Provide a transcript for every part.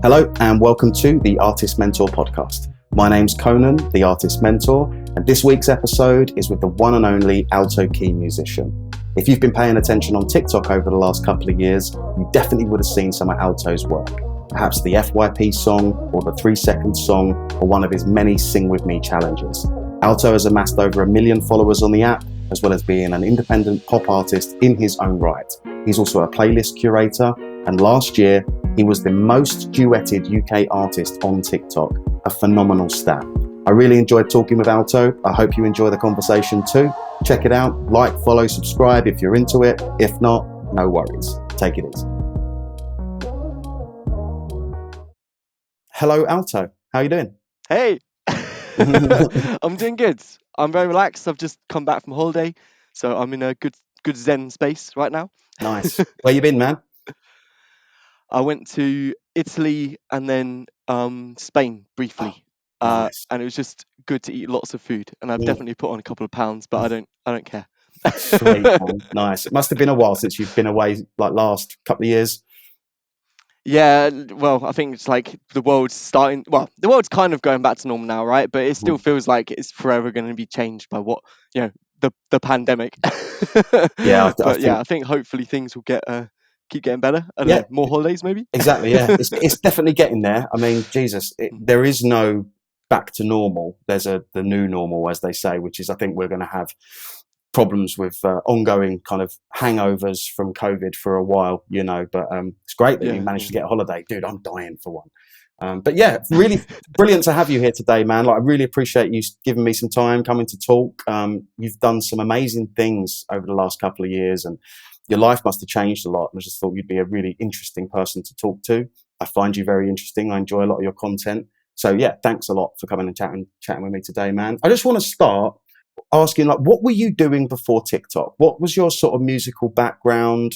Hello and welcome to the Artist Mentor podcast. My name's Conan, the Artist Mentor, and this week's episode is with the one and only Alto Key musician. If you've been paying attention on TikTok over the last couple of years, you definitely would have seen some of Alto's work. Perhaps the FYP song or the 3-second song or one of his many Sing With Me challenges. Alto has amassed over 1 million followers on the app, as well as being an independent pop artist in his own right. He's also a playlist curator, and last year, he was the most duetted UK artist on TikTok, a phenomenal stat. I really enjoyed talking with Alto. I hope you enjoy the conversation too. Check it out, like, follow, subscribe if you're into it. If not, no worries. Take it easy. Hello, Alto. How are you doing? Hey, I'm doing good. I'm very relaxed. I've just come back from holiday, so I'm in a good Zen space right now. Nice. Where you been, man? I went to Italy and then Spain briefly, Nice. and it was just good to eat lots of food. And I've Mm, definitely put on a couple of pounds, but I don't care. sweet, man. Nice. It must have been a while since you've been away, like last couple of years. Yeah, well, I think it's like the world's starting. Well, the world's kind of going back to normal now, right? But it still feels like it's forever going to be changed by what the pandemic. Yeah, I But yeah, think, I think hopefully things will keep getting better. I don't yeah, know, more holidays maybe. exactly. Yeah, it's definitely getting there. I mean, Jesus, there is no back to normal. There's the new normal, as they say, which is I think we're going to have problems with ongoing kind of hangovers from COVID for a while, But it's great that you Yeah, managed yeah. to get a holiday, dude. I'm dying for one. But yeah, really brilliant to have you here today, man. Like, I really appreciate you giving me some time coming to talk. You've done some amazing things over the last couple of years, and your life must have changed a lot. And I just thought you'd be a really interesting person to talk to. I find you very interesting. I enjoy a lot of your content. So yeah, thanks a lot for coming and chatting with me today, man. I just want to start asking, like, what were you doing before TikTok? What was your sort of musical background?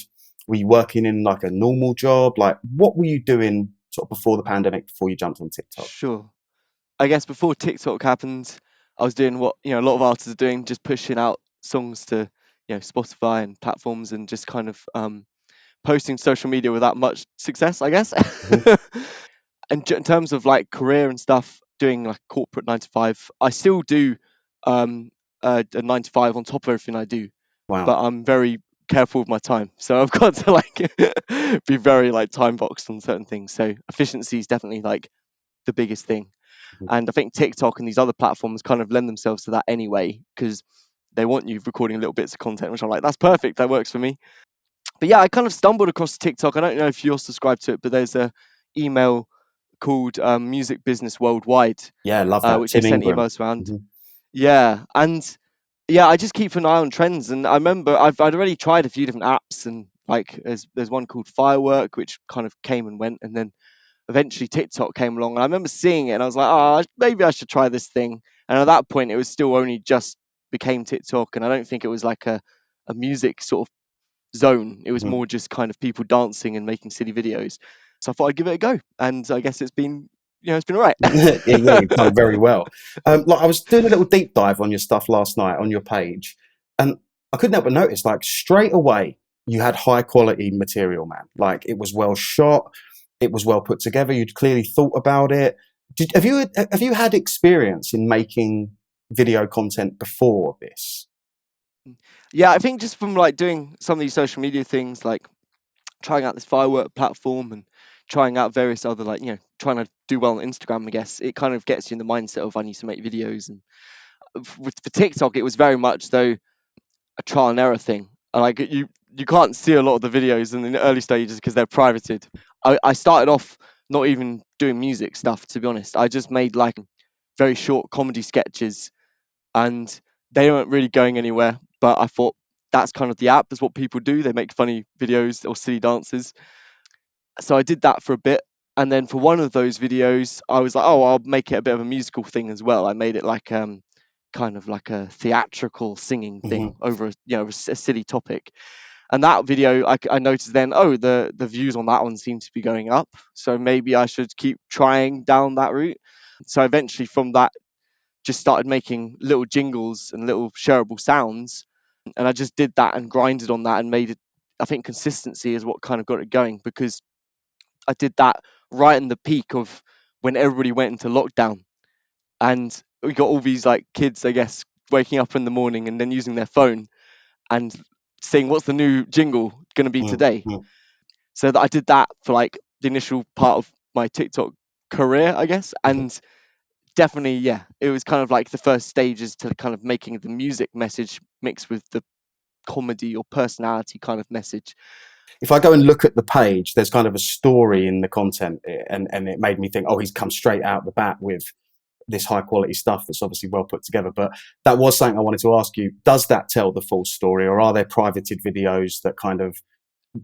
Were you working in like a normal job? Like, what were you doing sort of before the pandemic, before you jumped on TikTok? Sure. I guess before TikTok happened, I was doing what a lot of artists are doing, just pushing out songs to Spotify and platforms, and just kind of posting social media without much success, I guess. Hmm. And in terms of like career and stuff, doing like corporate 9 to 5, I still do um, a 9 to 5 on top of everything I do, Wow. but I'm very careful with my time. So I've got to like be very like time boxed on certain things. So efficiency is definitely like the biggest thing. Mhm. And I think TikTok and these other platforms kind of lend themselves to that anyway, because they want you recording little bits of content, which I'm like, that's perfect. That works for me. But yeah, I kind of stumbled across TikTok. I don't know if you're subscribed to it, but there's a email called Music Business Worldwide, Yeah, I love that. which they Tim sent Ingram. emails around. Hmm. Yeah, and yeah, I just keep an eye on trends. And I remember I'd already tried a few different apps, and like there's one called Firework, which kind of came and went, and then eventually TikTok came along. And I remember seeing it, and I was like, oh, maybe I should try this thing. And at that point, it was still only just became TikTok, and I don't think it was like a music sort of zone. It was Hmm. more just kind of people dancing and making silly videos. So I thought I'd give it a go, and I guess it's been, it's been all right. Yeah, you've done very well. Like, I was doing a little deep dive on your stuff last night on your page, and I couldn't help but notice, like, straight away, you had high quality material, man. Like, it was well shot, it was well put together. You'd clearly thought about it. Have you had experience in making video content before this? Yeah, I think just from like doing some of these social media things, like trying out this Firework platform and trying out various other like trying to do well on Instagram, I guess it kind of gets you in the mindset of I need to make videos. And for TikTok, it was very much though a trial and error thing. And like you can't see a lot of the videos in the early stages because they're privated. I started off not even doing music stuff, to be honest. I just made like very short comedy sketches, and they weren't really going anywhere. But I thought that's kind of the app. That's what people do. They make funny videos or silly dances. So I did that for a bit. And then for one of those videos, I was like, oh, I'll make it a bit of a musical thing as well. I made it like kind of like a theatrical singing thing Hmm. over a silly topic. And that video, I noticed then, oh, the views on that one seem to be going up. So maybe I should keep trying down that route. So eventually from that, just started making little jingles and little shareable sounds. And I just did that and grinded on that and made it. I think consistency is what kind of got it going, because I did that right in the peak of when everybody went into lockdown, and we got all these like kids, I guess, waking up in the morning and then using their phone and saying, "What's the new jingle going to be Mm, today?" mm. So that I did that for like the initial part of my TikTok career, I guess, Mhm. and definitely, yeah, it was kind of like the first stages to kind of making the music message mixed with the comedy or personality kind of message. If I go and look at the page, there's kind of a story in the content, and it made me think, oh, he's come straight out the bat with this high quality stuff that's obviously well put together. But that was something I wanted to ask you. Does that tell the full story, or are there privated videos that kind of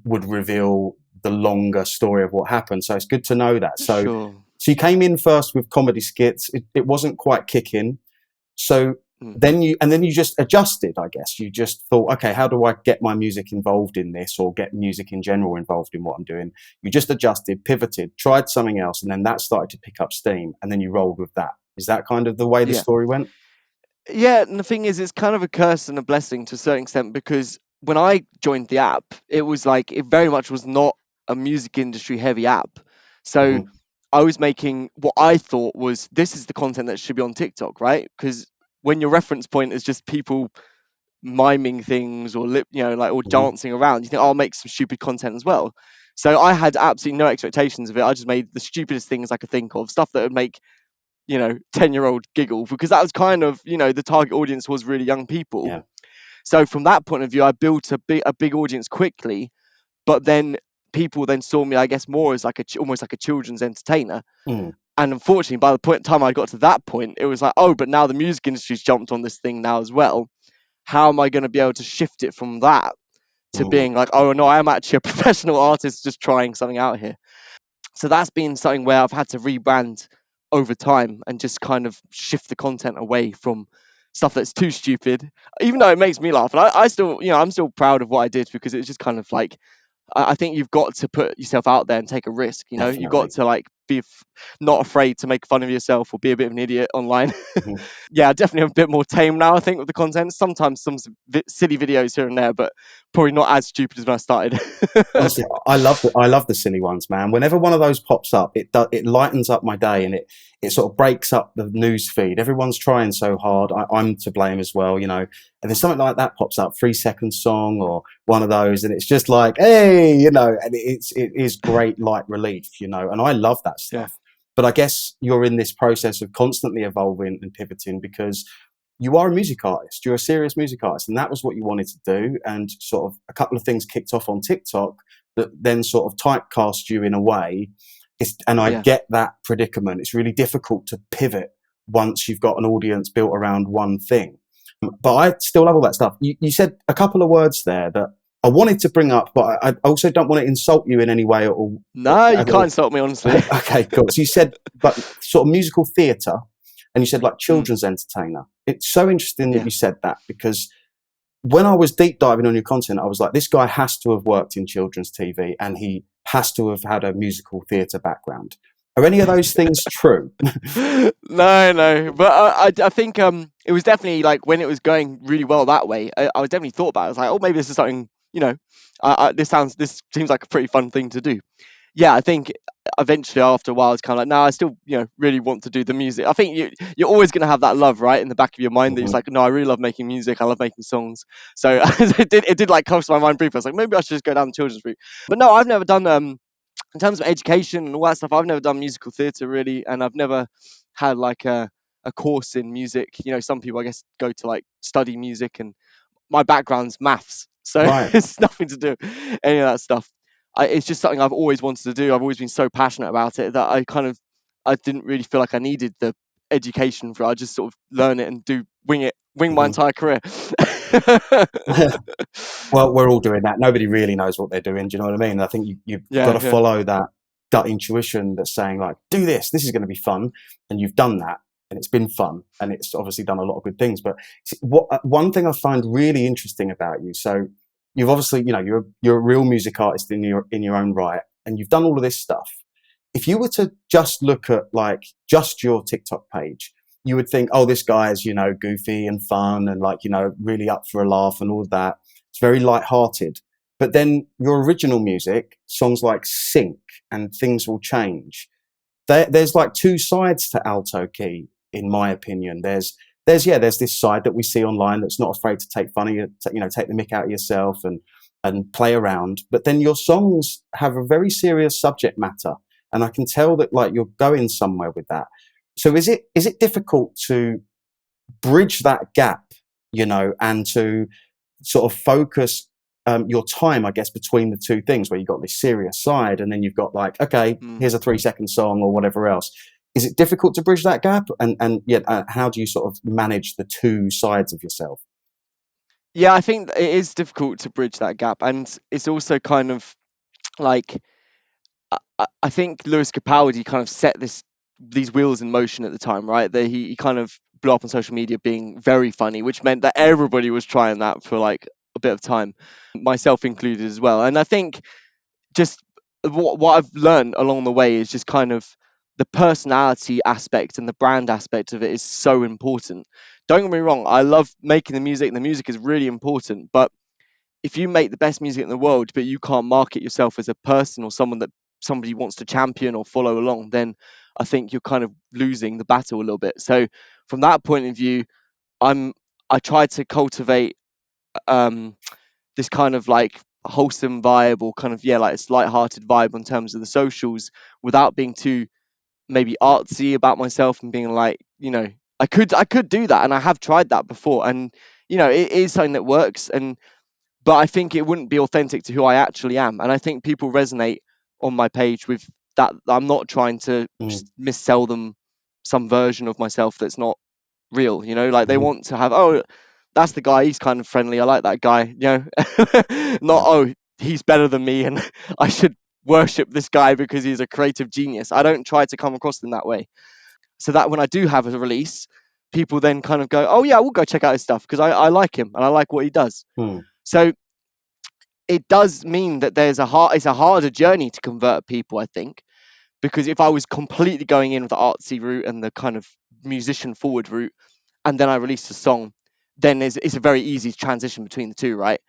would reveal the longer story of what happened? So it's good to know that. Sure. So you came in first with comedy skits. It wasn't quite kicking. So Mm. then you just adjusted, I guess. You just thought, okay, how do I get my music involved in this, or get music in general involved in what I'm doing? You just adjusted, pivoted, tried something else, and then that started to pick up steam, and then you rolled with that. Is that kind of the way the Yeah. story went? Yeah, and the thing is, it's kind of a curse and a blessing to a certain extent, because when I joined the app, it was like it very much was not a music industry heavy app. So Hmm. I was making what I thought was, this is the content that should be on TikTok, right? Because when your reference point is just people miming things or like, or Hmm. dancing around, you think, oh, I'll make some stupid content as well. So I had absolutely no expectations of it. I just made the stupidest things I could think of, stuff that would make 10-year-old giggle, because that was kind of, the target audience was really young people. Yeah. So from that point of view, I built a big audience quickly. But then people then saw me, I guess, more as like almost like a children's entertainer. Mm. And unfortunately, by the time I got to that point, it was like, oh, but now the music industry's jumped on this thing now as well. How am I going to be able to shift it from that to Mm. being like, oh no, I am actually a professional artist just trying something out here? So that's been something where I've had to rebrand over time and just kind of shift the content away from stuff that's too stupid, even though it makes me laugh. And I still, I'm still proud of what I did, because it's just kind of like, I think you've got to put yourself out there and take a risk. You've got Definitely. to like be not afraid to make fun of yourself or be a bit of an idiot online. Mhm. Yeah, definitely a bit more tame now, I think, with the content. Sometimes some silly videos here and there, but probably not as stupid as when I started. Honestly, I love the silly ones, man. Whenever one of those pops up, it lightens up my day, and it sort of breaks up the news feed. Everyone's trying so hard. I'm to blame as well, you know. And then something like that pops up, 3 second song or one of those, and it's just like, hey, you know, and it is great light relief, you know. And I love that Yeah, stuff. But I guess you're in this process of constantly evolving and pivoting, because you are a music artist. You're a serious music artist, and that was what you wanted to do. And sort of a couple of things kicked off on TikTok that then sort of typecast you in a way. And I yeah, get that predicament. It's really difficult to pivot once you've got an audience built around one thing. But I still love all that stuff. You said a couple of words there that I wanted to bring up, but I also don't want to insult you in any way at all. no, you At can't all. insult me, honestly. Okay, cool. So you said, but sort of musical theatre, and you said like Mm, children's entertainer. It's so interesting that yeah. you said that, because when I was deep diving on your content, I was like, this guy has to have worked in children's TV, and he has to have had a musical theatre background. Are any of those things true? No, no, but I think it was definitely like when it was going really well that way. I was definitely thought about it. I was like, oh, maybe this is something. This seems like a pretty fun thing to do. Yeah, I think eventually after a while, it's kind of like, no, I still really want to do the music. I think you're always gonna have that love, right, in the back of your mind, that it's Mhm. like, no, I really love making music. I love making songs. So it did like cross my mind briefly. I was like, maybe I should just go down the children's route. But no, I've never done in terms of education and all that stuff, I've never done musical theatre really, and I've never had like a course in music. Some people, I guess, go to like study music, and my background's maths, so Right. it's nothing to do with any of that stuff. It's just something I've always wanted to do. I've always been so passionate about it that I didn't really feel like I needed the education for it. I just sort of learn it and wing my Mhm. entire career. Well, we're all doing that. Nobody really knows what they're doing. Do you know what I mean? I think you've got Yeah, to yeah, follow that gut intuition that's saying, like, do this. This is going to be fun, and you've done that, and it's been fun, and it's obviously done a lot of good things. But one thing I find really interesting about you, so you've obviously, you know, you're a real music artist in your own right, and you've done all of this stuff. If you were to just look at like just your TikTok page, you would think, oh, this guy is, you know, goofy and fun and, like, you know, really up for a laugh and all of that. It's very light-hearted. But then your original music, songs like Sync and Things Will Change, there's like two sides to Alto Key, in my opinion. There's this side that we see online that's not afraid to take fun of you, take the mick out of yourself and play around. But then your songs have a very serious subject matter, and I can tell that like you're going somewhere with that. So is it difficult to bridge that gap, and to sort of focus your time, I guess, between the two things, where you've got this serious side and then you've got like, okay, here's a 3-second song or whatever else. Is it difficult to bridge that gap? And how do you sort of manage the two sides of yourself? Yeah, I think it is difficult to bridge that gap, and it's also kind of like I think Lewis Capaldi kind of set these wheels in motion at the time, right? That he kind of blew up on social media being very funny, which meant that everybody was trying that for like a bit of time, myself included as well. And I think just what I've learned along the way is just kind of the personality aspect and the brand aspect of it is so important. Don't get me wrong, I love making the music, and the music is really important, but if you make the best music in the world, but you can't market yourself as a person or someone that somebody wants to champion or follow along, then I think you're kind of losing the battle a little bit. So from that point of view, I'm I try to cultivate um, this kind of like wholesome vibe, or kind of like it's light-hearted vibe in terms of the socials, without being too maybe artsy about myself, and being like, I could do that, and I have tried that before, and it is something that works, and but I think it wouldn't be authentic to who I actually am. And I think people resonate on my page with that. I'm not trying to Mm, just missell them some version of myself that's not real, like they mhm, want to have, oh, that's the guy, he's kind of friendly, I like that guy, not, yeah. oh, he's better than me and I should worship this guy because he's a creative genius. I don't try to come across in that way. So that when I do have a release, people then kind of go, oh yeah, we'll go check out his stuff because I like him and I like what he does. Mm, So it does mean that it's a harder journey to convert people, I think, because if I was completely going in with the artsy route and the kind of musician forward route, and then I released a song, then it's a very easy transition between the two, right?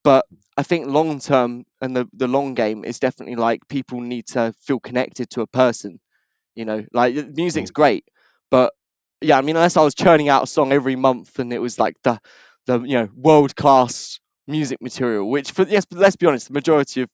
But I think long term and the long game is definitely like people need to feel connected to a person, like music's mm, great, but yeah, I mean, unless I was churning out a song every month and it was like the world class music material, which for yes, but let's be honest, the majority of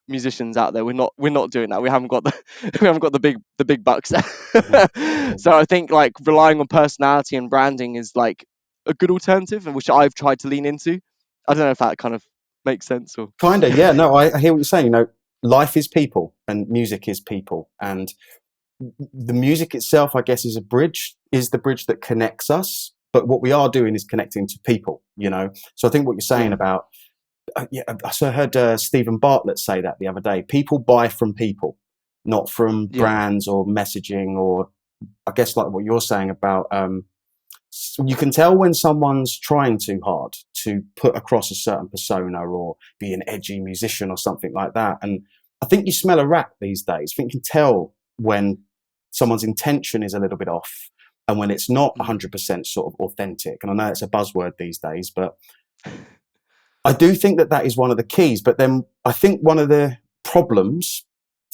musicians out there, we're not doing that. We haven't got the we haven't got the big bucks. mhm, mhm. So I think like relying on personality and branding is like a good alternative, and which I've tried to lean into. I don't know if that kind of makes sense or Kind of, yeah. No, I hear what you're saying. Life is people, and music is people, and the music itself, I guess, is the bridge that connects us. But what we are doing is connecting to people. So I think what you're saying yeah, about, yeah. So I heard Stephen Bartlett say that the other day. People buy from people, not from yeah, brands or messaging, or I guess like what you're saying about. You can tell when someone's trying too hard to put across a certain persona or be an edgy musician or something like that. And I think you smell a rat these days. I think you can tell when someone's intention is a little bit off and when it's not mm, 100% sort of authentic. And I know it's a buzzword these days, but I do think that that is one of the keys. But then I think one of the problems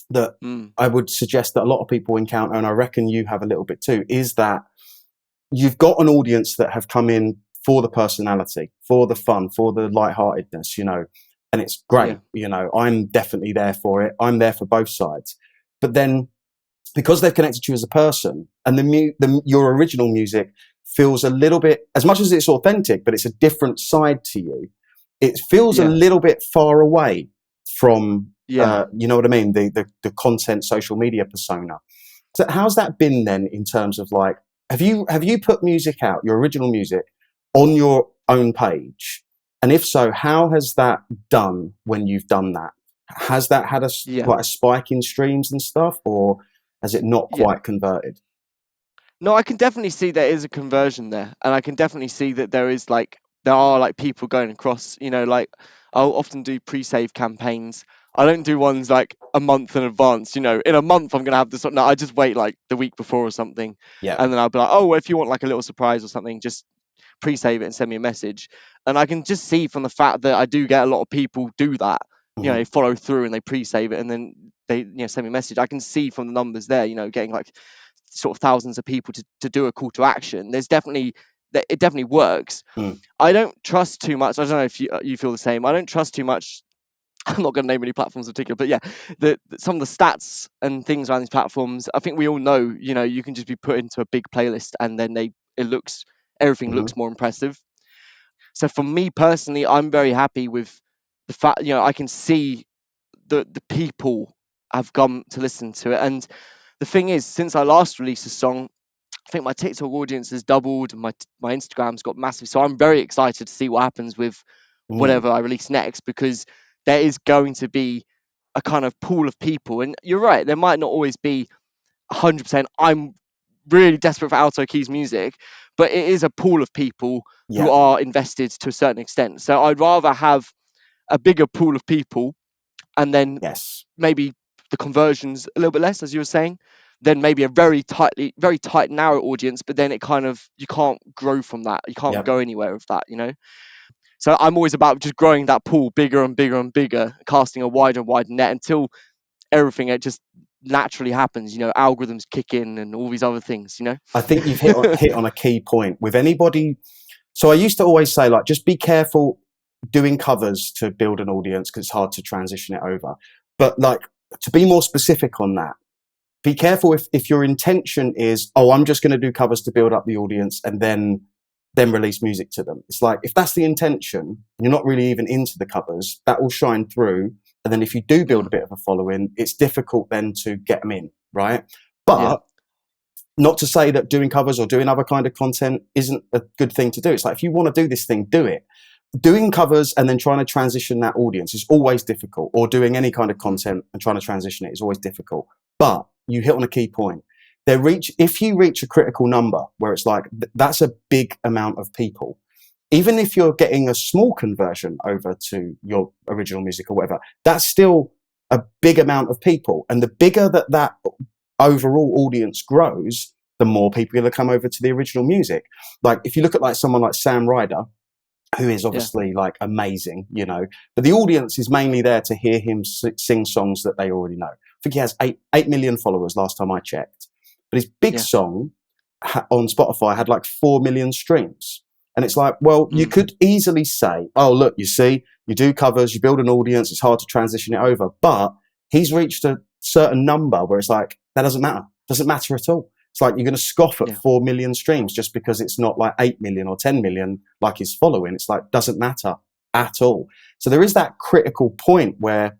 that mm, I would suggest that a lot of people encounter, and I reckon you have a little bit too, is that you've got an audience that have come in for the personality, for the fun, for the lightheartedness, and it's great. yeah, I'm definitely there for it. I'm there for both sides. But then because they've connected to you as a person, and your original music feels a little bit, as much as it's authentic, but it's a different side to you, it feels a yeah, little bit far away from, yeah. you know what I mean, the content social media persona. So how's that been then in terms of like, have you put music out, your original music, on your own page? And if so, how has that done when you've done that? Has that had Yeah, like a spike in streams and stuff, or has it not yeah. quite converted? No, I can definitely see there is a conversion there, and I can definitely see that there are like people going across. Like I'll often do pre-save campaigns. I don't do ones like a month in advance. In a month I'm gonna have this. No, I just wait like the week before or something, Yeah. and then I'll be like, oh, well, if you want like a little surprise or something, just pre-save it and send me a message. And I can just see from the fact that I do get a lot of people do that. They follow through and they pre-save it and then they send me a message. I can see from the numbers there, getting like sort of thousands of people to do a call to action. It definitely works. Mm. I don't trust too much. I don't know if you feel the same. I don't trust too much. I'm not going to name any platforms in particular, but yeah, some of the stats and things around these platforms, I think we all know, you can just be put into a big playlist and then everything Mm-hmm. looks more impressive. So for me personally, I'm very happy with the fact, I can see the people have come to listen to it. And the thing is, since I last released a song, I think my TikTok audience has doubled, my Instagram's got massive. So I'm very excited to see what happens with Mm. whatever I release next, because there is going to be a kind of pool of people. And you're right, there might not always be 100%. I'm really desperate for Alto Key's music, but it is a pool of people who Yeah. are invested to a certain extent. So I'd rather have a bigger pool of people and then Yes. maybe the conversions a little bit less, as you were saying, then maybe a very tight, narrow audience, but then you can't grow from that. You can't Yep. go anywhere with that. So I'm always about just growing that pool bigger and bigger and bigger, casting a wider and wider net until everything it just naturally happens. Algorithms kick in and all these other things. I think you've hit on a key point with anybody. So I used to always say, like, just be careful doing covers to build an audience because it's hard to transition it over. But like, to be more specific on that, be careful if your intention is, oh, I'm just going to do covers to build up the audience and then release music to them. It's like, if that's the intention, you're not really even into the covers, that will shine through. And then if you do build a bit of a following, it's difficult then to get them in, right? Yeah, But not to say that doing covers or doing other kind of content isn't a good thing to do. It's like, if you want to do this thing, do it. Doing covers and then trying to transition that audience is always difficult, or doing any kind of content and trying to transition it is always difficult. But you hit on a key point. If you reach a critical number where it's like, that's a big amount of people, even if you're getting a small conversion over to your original music or whatever, that's still a big amount of people. And the bigger that overall audience grows, the more people are going to come over to the original music. Like, if you look at like someone like Sam Ryder, who is yeah, obviously like amazing, but the audience is mainly there to hear him sing songs that they already know. I think he has 8 million followers last time I checked, but his big yeah, song on Spotify had like 4 million streams. And it's like, well, you could easily say, oh, look, you see, you do covers, you build an audience, it's hard to transition it over. But he's reached a certain number where it's like, that doesn't matter at all. It's like, you're going to scoff at yeah. 4 million streams just because it's not like 8 million or 10 million like his following. It's like, doesn't matter at all. So there is that critical point where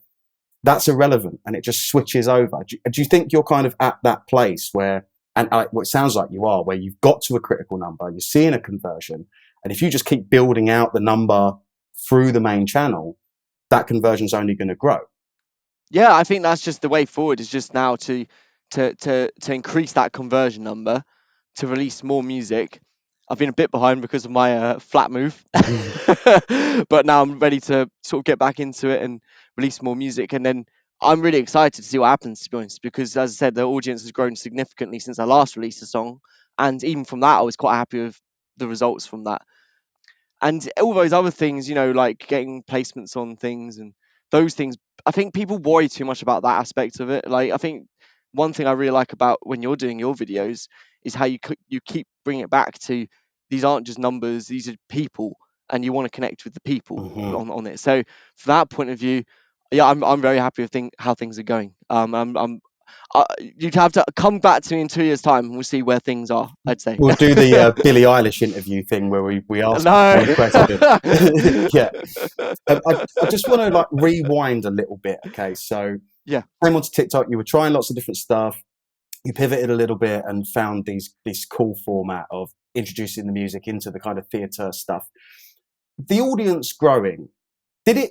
that's irrelevant and it just switches over. Do you think you're kind of at that place where, and what it sounds like you are, where you've got to a critical number, you're seeing a conversion, and if you just keep building out the number through the main channel, that conversion's only going to grow? Yeah, I think that's just the way forward. Is just now to increase that conversion number, to release more music. I've been a bit behind because of my flat move, but now I'm ready to sort of get back into it and release more music. And then I'm really excited to see what happens, to be honest, because as I said, the audience has grown significantly since I last released a song, and even from that, I was quite happy with the results from that. And all those other things, like getting placements on things and those things, I think people worry too much about that aspect of it. Like, I think one thing I really like about when you're doing your videos is how you keep bringing it back to, these aren't just numbers, these are people, and you want to connect with the people Mm-hmm. on it. So from that point of view, yeah, I'm very happy with how things are going. You'd have to come back to me in 2 years' time, and we'll see where things are, I'd say. We'll do the Billie Eilish interview thing where we ask the No. same question. Yeah. I just want to like rewind a little bit. Okay. So Yeah, came onto TikTok, you were trying lots of different stuff. You pivoted a little bit and found this cool format of introducing the music into the kind of theatre stuff. The audience growing,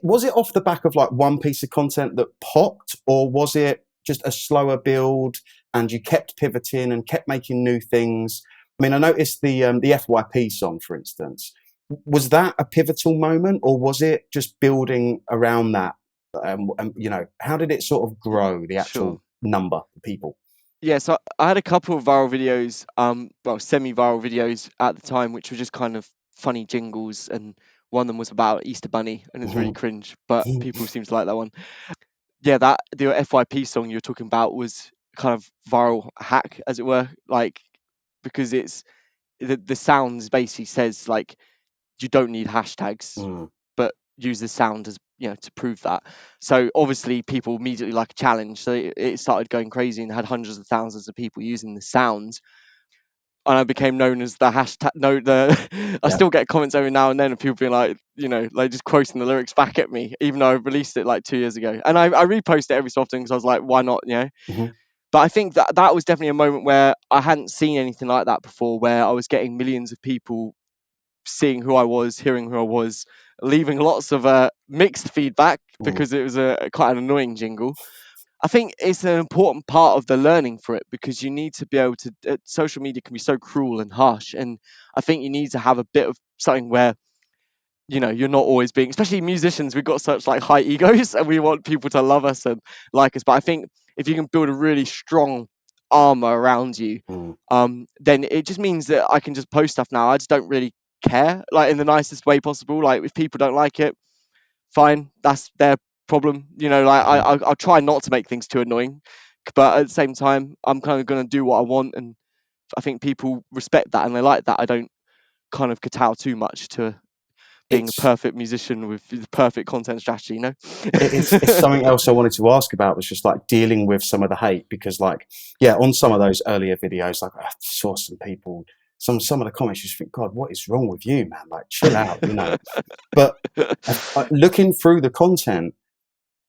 was it off the back of like one piece of content that popped, or was it just a slower build and you kept pivoting and kept making new things? I mean, I noticed the FYP song, for instance. Was that a pivotal moment, or was it just building around that? How did it sort of grow, the sure. actual number of people? Yeah, so I had a couple of viral videos, well, semi-viral videos at the time, which were just kind of funny jingles, and one of them was about Easter Bunny, and it's really cringe, but people seem to like that one. Yeah, that the FYP song you were talking about was kind of viral hack, as it were, like, because it's the sounds basically says like you don't need hashtags, but use the sound as, you know, to prove that. So obviously people immediately like a challenge, so it started going crazy and had hundreds of thousands of people using the sounds, and I became known as the hashtag. No, the I Yeah. still get comments every now and then of people being like, you know, like just quoting the lyrics back at me, even though I released it like 2 years ago, and I repost it every so often because I was like, why not, you know? But I think that was definitely a moment where I hadn't seen anything like that before, where I was getting millions of people seeing who I was, hearing who I was, leaving lots of mixed feedback because it was a quite an annoying jingle. I think it's an important part of the learning for it, because you need to be able to. Social media can be so cruel and harsh, and I think you need to have a bit of something where, you know, you're not always being. Especially musicians, we've got such like high egos, and we want people to love us and like us. But I think if you can build a really strong armor around you, then it just means that I can just post stuff now. I just don't really care, like, in the nicest way possible. Like, if people don't like it, fine, that's their problem. You know, like, I'll try not to make things too annoying, but at the same time, I'm kind of going to do what I want, and I think people respect that and they like that. I don't kind of kowtow too much to being a It's perfect musician with the perfect content strategy, you know? it's something else I wanted to ask about, was just like dealing with some of the hate, because like, yeah, on some of those earlier videos, like I saw some people, some of the comments, you just think, God, what is wrong with you, man? Like, chill out, you know. But looking through the content,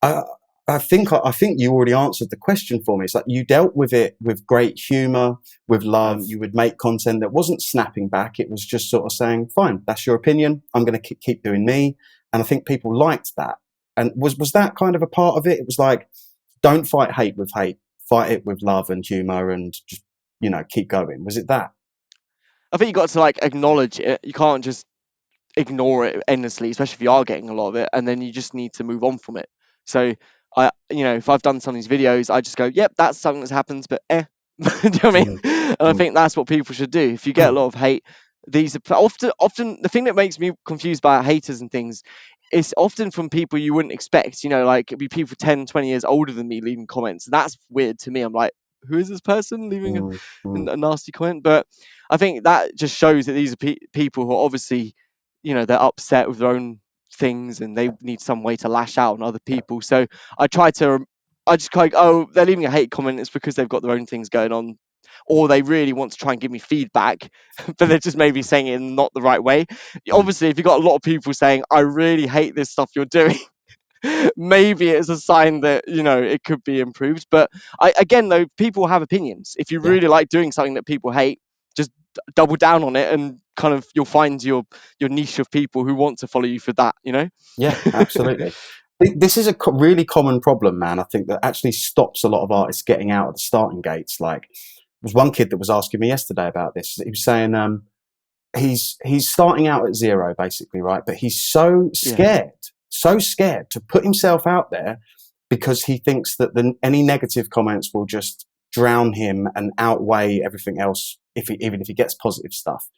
I, I think you already answered the question for me. It's like you dealt with it with great humor, with love. You would make content that wasn't snapping back. It was just sort of saying, "Fine, that's your opinion. I'm going to keep doing me." And I think people liked that. And was that kind of a part of it? It was like, don't fight hate with hate. Fight it with love and humor, and just, you know, keep going. Was it that? I think you got to like acknowledge it. You can't just ignore it endlessly, especially if you are getting a lot of it, and then you just need to move on from it. So you know, if I've done some of these videos, I just go, yep, that's something that's happened, but do you know what I mean? Mm, And I mm, think that's what people should do. If you get a lot of hate, these are often the thing that makes me confused about haters and things. It's often from people you wouldn't expect, you know, like it'd be people 10, 20 years older than me leaving comments. That's weird to me. I'm like, who is this person leaving mm, mm. a nasty comment? But I think that just shows that these are people who are obviously, you know, they're upset with their own things and they need some way to lash out on other people. So I try to, I just like, oh, they're leaving a hate comment. It's because they've got their own things going on, or they really want to try and give me feedback, but they're just maybe saying it in not the right way. Mm. Obviously, if you've got a lot of people saying, I really hate this stuff you're doing, maybe it's a sign that, you know, it could be improved. But again, though, people have opinions. If you Yeah. really like doing something that people hate, just double down on it, and kind of you'll find your niche of people who want to follow you for that, you know? Yeah, absolutely. This is a really common problem, man. I think that actually stops a lot of artists getting out of the starting gates. Like, there was one kid that was asking me yesterday about this. He was saying, he's starting out at zero, basically, right? But he's Yeah, so scared to put himself out there, because he thinks that any negative comments will just drown him and outweigh everything else, even if he gets positive stuff.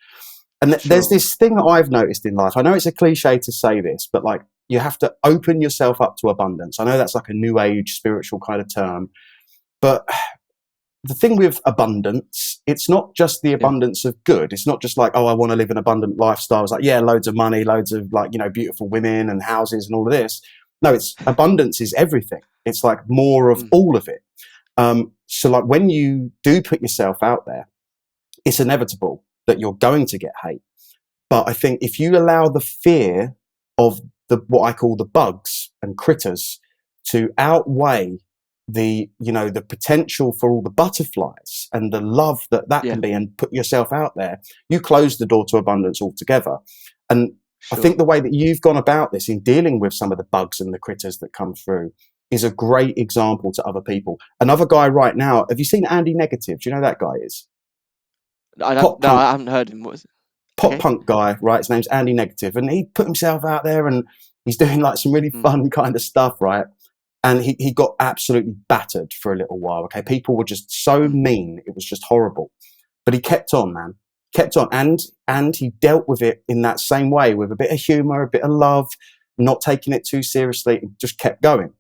And there's sure. this thing that I've noticed in life. I know it's a cliche to say this, but like, you have to open yourself up to abundance. I know that's like a new age spiritual kind of term, but the thing with abundance, it's not just the Yeah, abundance of good. It's not just like, oh, I want to live an abundant lifestyle. It's like, yeah, loads of money, loads of, like, you know, beautiful women and houses and all of this. No, it's abundance is everything. It's like more of mm, all of it. So like, when you do put yourself out there, it's inevitable that you're going to get hate. But I think if you allow the fear of what I call the bugs and critters to outweigh the potential for all the butterflies and the love that yeah, can be, and put yourself out there, you close the door to abundance altogether. And I sure. think the way that you've gone about this in dealing with some of the bugs and the critters that come through is a great example to other people. Another guy right now, have you seen Andy Negative? Do you know who that guy is? I don't, Pop no, punk I haven't heard him. What was it? pop Okay. punk guy, right? His name's Andy Negative, and he put himself out there, and he's doing like some really Mm, fun kind of stuff, right? And he got absolutely battered for a little while. Okay, people were just so mm, mean; it was just horrible. But he kept on, man. kept on, and he dealt with it in that same way, with a bit of humor, a bit of love, not taking it too seriously, just kept going.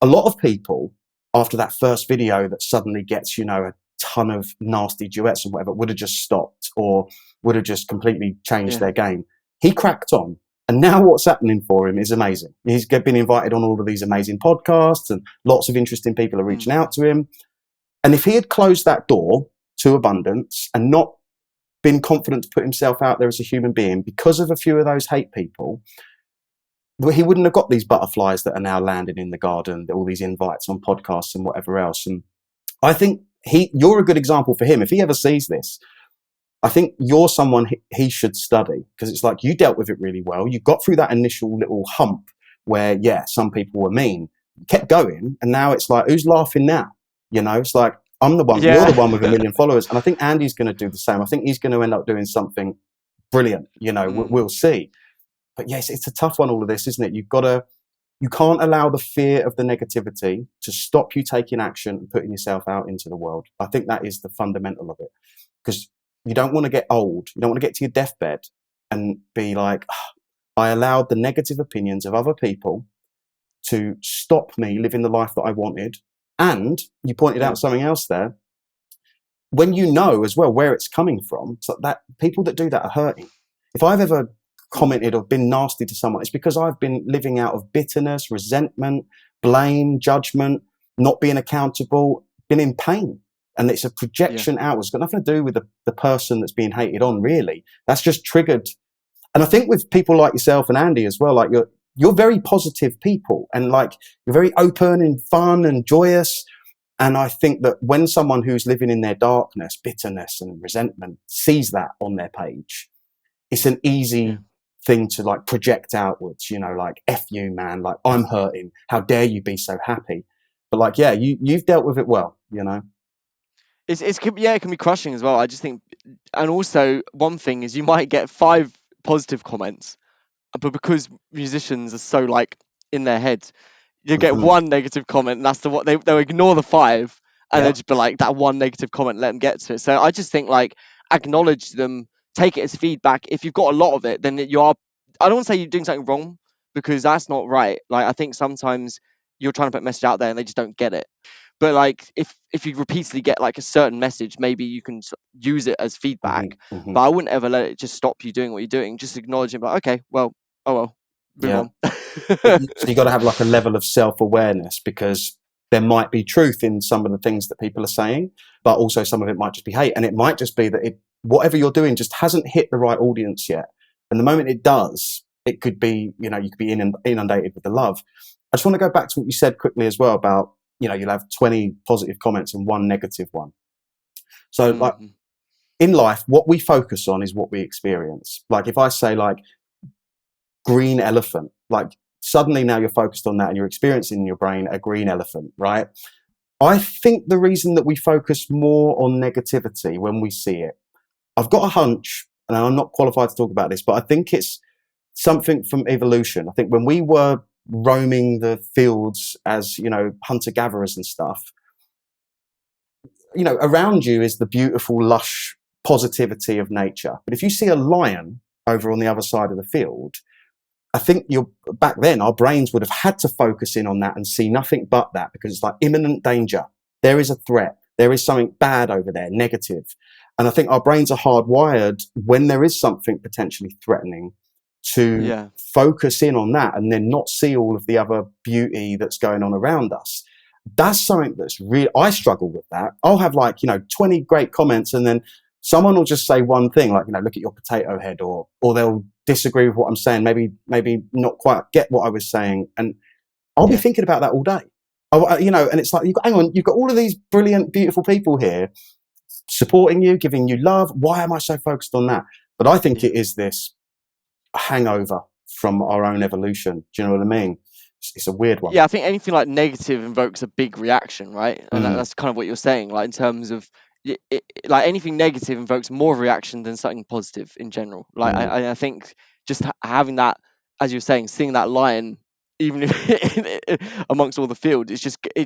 A lot of people, after that first video that suddenly gets, a ton of nasty duets and whatever, would have just stopped or would have just completely changed Yeah. their game. He cracked on. And now what's happening for him is amazing. He's been invited on all of these amazing podcasts and lots of interesting people are reaching out to him. And if he had closed that door to abundance and not been confident to put himself out there as a human being because of a few of those hate people, he wouldn't have got these butterflies that are now landing in the garden, all these invites on podcasts and whatever else. And I think you're a good example for him. If he ever sees this, I think you're someone he should study, because it's like you dealt with it really well. You got through that initial little hump where, some people were mean, you kept going. And now it's like, who's laughing now? It's like, I'm the one, you're the one with 1 million followers. And I think Andy's going to do the same. I think he's going to end up doing something brilliant. We'll see. But yes, it's a tough one, all of this, isn't it? You can't allow the fear of the negativity to stop you taking action and putting yourself out into the world. I think that is the fundamental of it, because you don't want to get old. You don't want to get to your deathbed and be like, I allowed the negative opinions of other people to stop me living the life that I wanted. And you pointed out something else there. When you know as well where it's coming from, so that people that do that are hurting. If I've ever commented or been nasty to someone, it's because I've been living out of bitterness, resentment, blame, judgment, not being accountable, been in pain. And it's a projection outwards. It's got nothing to do with the person that's being hated on, really. That's just triggered. And I think with people like yourself and Andy as well, like you're very positive people, and like you're very open and fun and joyous. And I think that when someone who's living in their darkness, bitterness and resentment sees that on their page, it's an easy thing to like project outwards, like, F you, man, like, I'm hurting. How dare you be so happy? But like, you've dealt with it well, It can be crushing as well. I just think, and also one thing is you might get 5 positive comments, but because musicians are so like in their head, you get one negative comment, and that's they'll ignore the 5, and they'll just be like, that one negative comment, let them get to it. So I just think, like, acknowledge them, take it as feedback. If you've got a lot of it, then you are. I don't want to say you're doing something wrong, because that's not right. Like, I think sometimes you're trying to put a message out there and they just don't get it. But like, if you repeatedly get like a certain message, maybe you can use it as feedback. But I wouldn't ever let it just stop you doing what you're doing. Just acknowledge it, like, okay, well, oh well, move on. So you got to have like a level of self-awareness, because there might be truth in some of the things that people are saying, but also some of it might just be hate. And it might just be that whatever you're doing just hasn't hit the right audience yet. And the moment it does, it could be, you could be inundated with the love. I just want to go back to what you said quickly as well about, you'll have 20 positive comments and 1 negative one. So like in life, what we focus on is what we experience. Like if I say like green elephant, like suddenly now you're focused on that and you're experiencing in your brain a green elephant, right? I think the reason that we focus more on negativity when we see it, I've got a hunch, and I'm not qualified to talk about this, but I think it's something from evolution. I think when we were roaming the fields as, hunter-gatherers and stuff, around you is the beautiful, lush positivity of nature. But if you see a lion over on the other side of the field, I think back then our brains would have had to focus in on that and see nothing but that, because it's like imminent danger. There is a threat. There is something bad over there, negative. And I think our brains are hardwired when there is something potentially threatening to focus in on that and then not see all of the other beauty that's going on around us. That's something that's really, I struggle with that. I'll have 20 great comments, and then someone will just say one thing, like, look at your potato head, or they'll disagree with what I'm saying, maybe not quite get what I was saying. And I'll be thinking about that all day. And it's like, hang on, you've got all of these brilliant, beautiful people here supporting you, giving you love. Why am I so focused on that? But I think it is this hangover from our own evolution. Do you know what I mean? It's a weird one. Yeah, I think anything like negative invokes a big reaction, right? And that's kind of what you're saying, like in terms of like anything negative invokes more reaction than something positive in general. Like I think just having that, as you're saying, seeing that lion, even if amongst all the field, it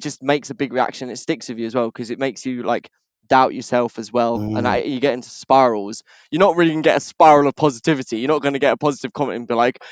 just makes a big reaction. It sticks with you as well, because it makes you like doubt yourself as well, and Mm. you get into spirals. You're not really gonna get a spiral of positivity. You're not gonna get a positive comment and be like,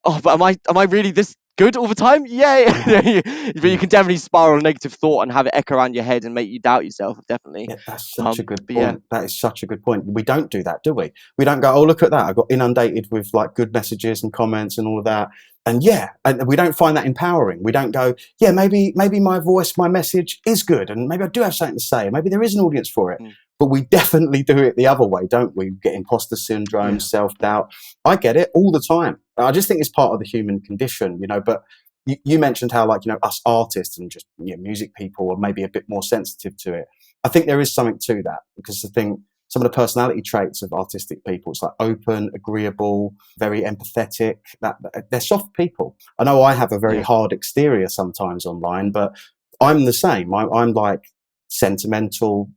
oh, but am I really this good all the time? Yeah, but you Mm. can definitely spiral a negative thought and have it echo around your head and make you doubt yourself, definitely. Yeah, that's such a good But yeah, point. That is such a good point. We don't do that, do we? We don't go, oh, look at that. I got inundated with like good messages and comments and all of that. And yeah, and we don't find that empowering. We don't go, yeah, maybe my voice, my message is good, and maybe I do have something to say, and maybe there is an audience for it. mm, But we definitely do it the other way, don't we? Get imposter syndrome, yeah, self-doubt. I get it all the time. I just think it's part of the human condition, but you mentioned how, like, us artists and just music people are maybe a bit more sensitive to it. I think there is something to that, because I think some of the personality traits of artistic people, it's like open, agreeable, very empathetic. That they're soft people. I know I have a very yeah. hard exterior sometimes online, but I'm the same. I'm like sentimental,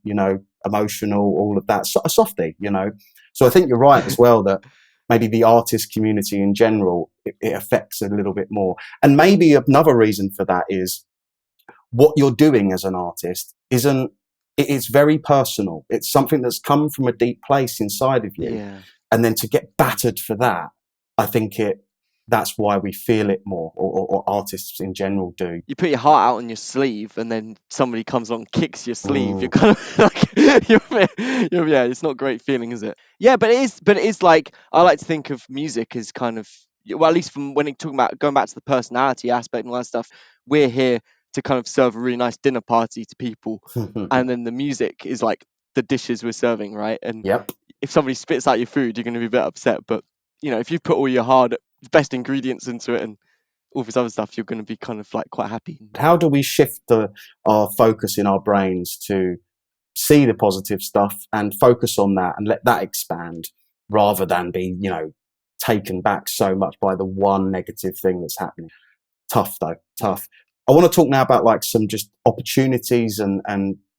emotional, all of that. A softie. So I think you're right as well that maybe the artist community in general, it affects a little bit more. And maybe another reason for that is what you're doing as an artist isn't, it's very personal. It's something that's come from a deep place inside of you. Yeah. And then to get Mm. battered for that, I think that's why we feel it more, or artists in general do. You put your heart out on your sleeve, and then somebody comes along, kicks your sleeve. You're Mm. kind of like, yeah, it's not a great feeling, is it? Yeah, but it is. But it is like, I like to think of music as kind of, well, at least from when talking about going back to the personality aspect and all that stuff. We're here to kind of serve a really nice dinner party to people, and then the music is like the dishes we're serving, right? And Yep. if somebody spits out your food, you're going to be a bit upset. But if you put all your best ingredients into it and all this other stuff, you're going to be kind of like quite happy. How do we shift our focus in our brains to see the positive stuff and focus on that and let that expand, rather than be, taken back so much by the one negative thing that's happening? Tough though, tough. I want to talk now about like some just opportunities and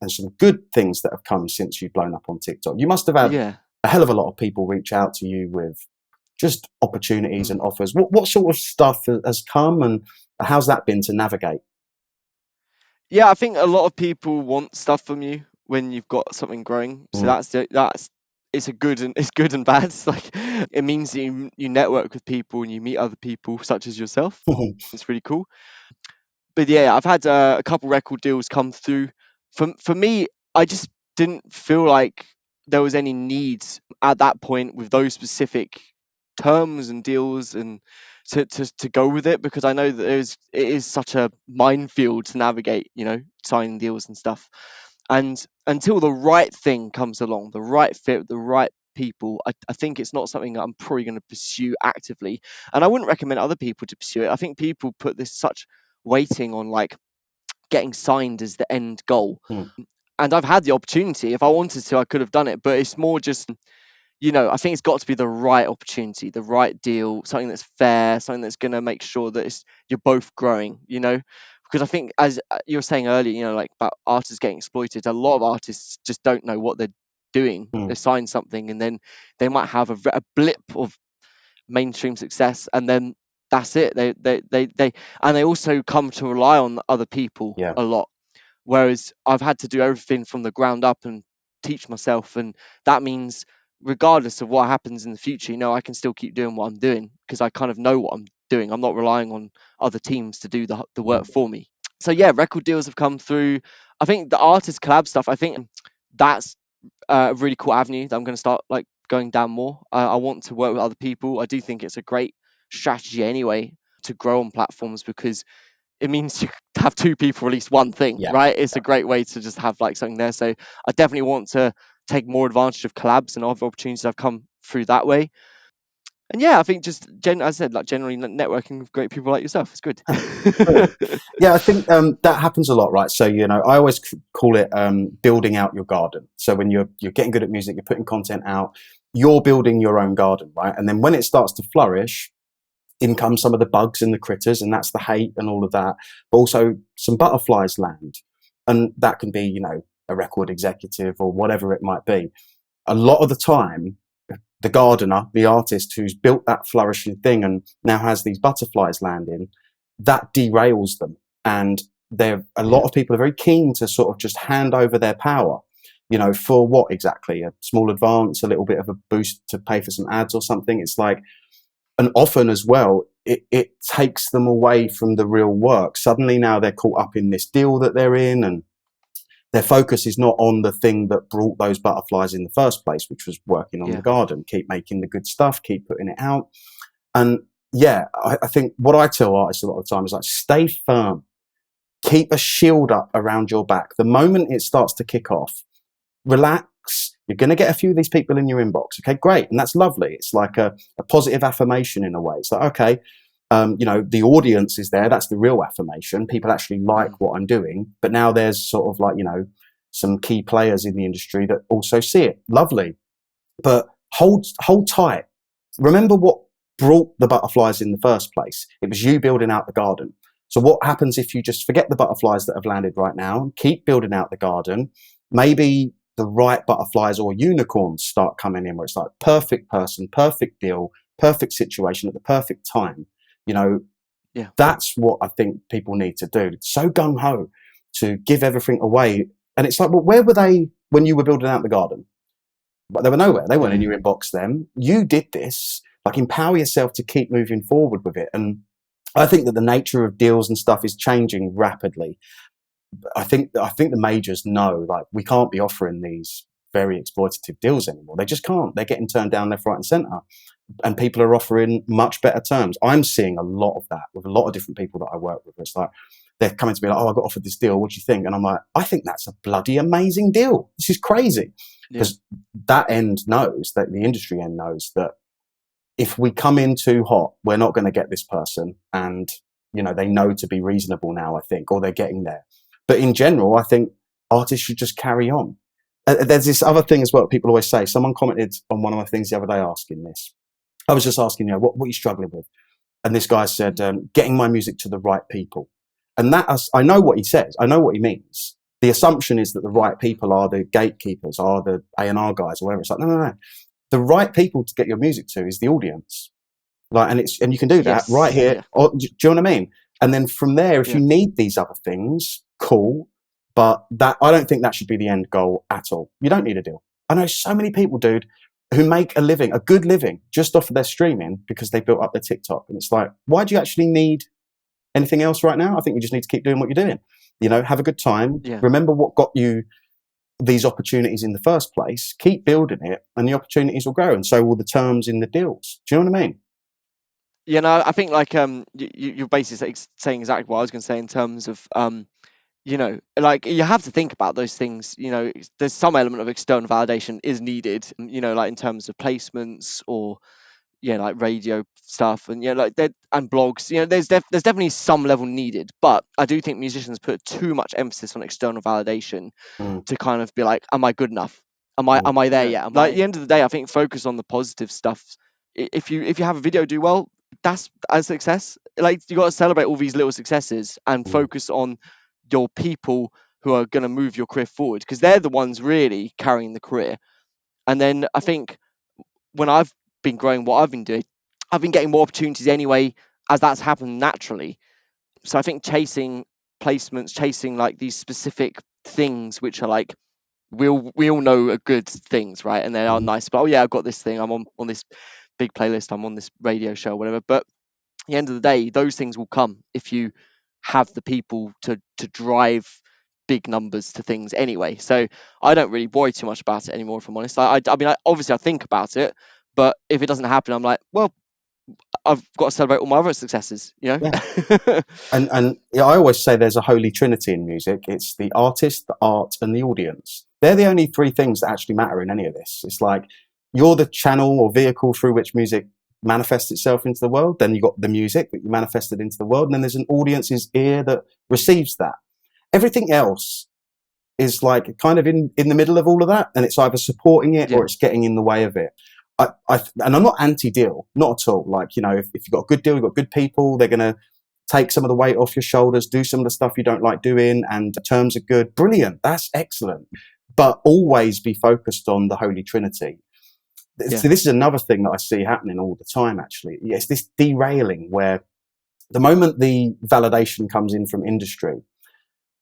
some good things that have come since you've blown up on TikTok. You must have had Yeah. a hell of a lot of people reach out to you with just opportunities and Mm. offers. What sort of stuff has come, and how's that been to navigate? Yeah, I think a lot of people want stuff from you when you've got something growing. So Mm. that's it's a good and it's good and bad. It's like it means that you network with people and you meet other people such as yourself. It's really cool. But yeah, I've had a couple record deals come through. For me, I just didn't feel like there was any needs at that point with those specific terms and deals and to go with it, because I know that it is such a minefield to navigate, signing deals and stuff. And until the right thing comes along, the right fit, the right people, I think it's not something that I'm probably going to pursue actively. And I wouldn't recommend other people to pursue it. I think people put this such waiting on like getting signed as the end goal. Mm. And I've had the opportunity. If I wanted to, I could have done it. But it's more just, I think it's got to be the right opportunity, the right deal, something that's fair, something that's going to make sure that you're both growing. Because I think, as you were saying earlier, like about artists getting exploited, a lot of artists just don't know what they're doing. They Mm. sign something and then they might have a blip of mainstream success, and then that's it. They and they also come to rely on other people Yeah. a lot, whereas I've had to do everything from the ground up and teach myself, and that means regardless of what happens in the future, I can still keep doing what I'm doing because I kind of know what I'm doing. I'm not relying on other teams to do the work Mm. for me. So yeah, record deals have come through. I think the artist collab stuff, I think that's a really cool avenue that I'm going to start like going down more. I want to work with other people. I do think it's a great strategy anyway to grow on platforms, because it means you have two people release one thing, Yeah. right? It's a great way to just have like something there. So I definitely want to take more advantage of collabs and other opportunities that have come through that way. And yeah, I think just as I said, like generally networking with great people like yourself is good. Brilliant. Yeah, I think that happens a lot, right? So I always call it building out your garden. So when you're getting good at music, you're putting content out, you're building your own garden, right? And then when it starts to flourish, in come some of the bugs and the critters, and that's the hate and all of that. But also some butterflies land, and that can be a record executive or whatever it might be. A lot of the time, the gardener, the artist who's built that flourishing thing and now has these butterflies landing, that derails them. And a lot Yeah. of people are very keen to sort of just hand over their power. For what exactly? A small advance, a little bit of a boost to pay for some ads or something. It's like, and often as well, it takes them away from the real work. Suddenly now they're caught up in this deal that they're in, and their focus is not on the thing that brought those butterflies in the first place, which was working on the garden. Keep making the good stuff, keep putting it out. And yeah, I think what I tell artists a lot of the time is like, stay firm, keep a shield up around your back. The moment it starts to kick off, relax. You're going to get a few of these people in your inbox. Okay, great. And that's lovely. It's like a positive affirmation in a way. It's like, okay, the audience is there. That's the real affirmation. People actually like what I'm doing. But now there's sort of like, some key players in the industry that also see it. Lovely. But hold tight. Remember what brought the butterflies in the first place. It was you building out the garden. So what happens if you just forget the butterflies that have landed right now, keep building out the garden? Maybe the right butterflies or unicorns start coming in where it's like perfect person, perfect deal, perfect situation at the perfect time. That's what I think people need to do. It's so gung-ho to give everything away. And it's like, well, where were they when you were building out the garden? But they were nowhere. They weren't in your inbox then. You did this. Like, empower yourself to keep moving forward with it. And I think that the nature of deals and stuff is changing rapidly. I think the majors know, like, we can't be offering these very exploitative deals anymore. They just can't. They're getting turned down left, right, and centre. And people are offering much better terms. I'm seeing a lot of that with a lot of different people that I work with. It's like, they're coming to me like, oh, I got offered this deal. What do you think? And I'm like, I think that's a bloody amazing deal. This is crazy. Because that end knows, that the industry end knows, that if we come in too hot, we're not going to get this person. And, they know to be reasonable now, I think, or they're getting there. But in general, I think artists should just carry on. There's this other thing as well. People always say, someone commented on one of my things the other day asking this. I was just asking, what are you struggling with? And this guy said, getting my music to the right people. And I know what he says. I know what he means. The assumption is that the right people are the gatekeepers, are the A&R guys or whatever. It's like, no. The right people to get your music to is the audience. Like, and you can do that right here. Yeah. Or, do you know what I mean? And then from there, if you need these other things, cool. But I don't think that should be the end goal at all. You don't need a deal. I know so many people, dude, who make a good living just off of their streaming because they built up their TikTok. And it's like, why do you actually need anything else right now? I think you just need to keep doing what you're doing. Have a good time. Yeah. Remember what got you these opportunities in the first place. Keep building it, and the opportunities will grow, and so will the terms in the deals. Do you know what I mean? Yeah, no, I think like you're basically saying exactly what I was going to say in terms of like you have to think about those things. There's some element of external validation is needed. Like in terms of placements or like radio stuff and like and blogs. There's definitely some level needed, but I do think musicians put too much emphasis on external validation to kind of be like, am I good enough? Am I there yet? Like at the end of the day, I think focus on the positive stuff. If you have a video do well, that's a success. Like you got to celebrate all these little successes and focus on your people who are going to move your career forward, because they're the ones really carrying the career. And then I think when I've been growing what I've been doing, I've been getting more opportunities anyway, as that's happened naturally. So I think chasing placements, chasing like these specific things which are like, we all know are good things, right? And they are nice, but I've got this thing, I'm on this big playlist, I'm on this radio show, whatever. But at the end of the day, those things will come if you have the people to drive big numbers to things anyway. So I don't really worry too much about it anymore, if I'm honest. I mean, obviously I think about it, but if it doesn't happen, I'm like, well, I've got to celebrate all my other successes, Yeah. And I always say there's a holy trinity in music. It's the artist, the art, and the audience. They're the only three things that actually matter in any of this. It's like you're the channel or vehicle through which music manifests itself into the world. Then you've got the music that you manifested into the world. And then there's an audience's ear that receives that. Everything else is like kind of in the middle of all of that. And it's either supporting it or it's getting in the way of it. And I'm not anti-deal, not at all. Like, if you've got a good deal, you've got good people, they're going to take some of the weight off your shoulders, do some of the stuff you don't like doing, and the terms are good. Brilliant. That's excellent. But always be focused on the Holy Trinity. So this is another thing that I see happening all the time, actually. It's this derailing where the moment the validation comes in from industry,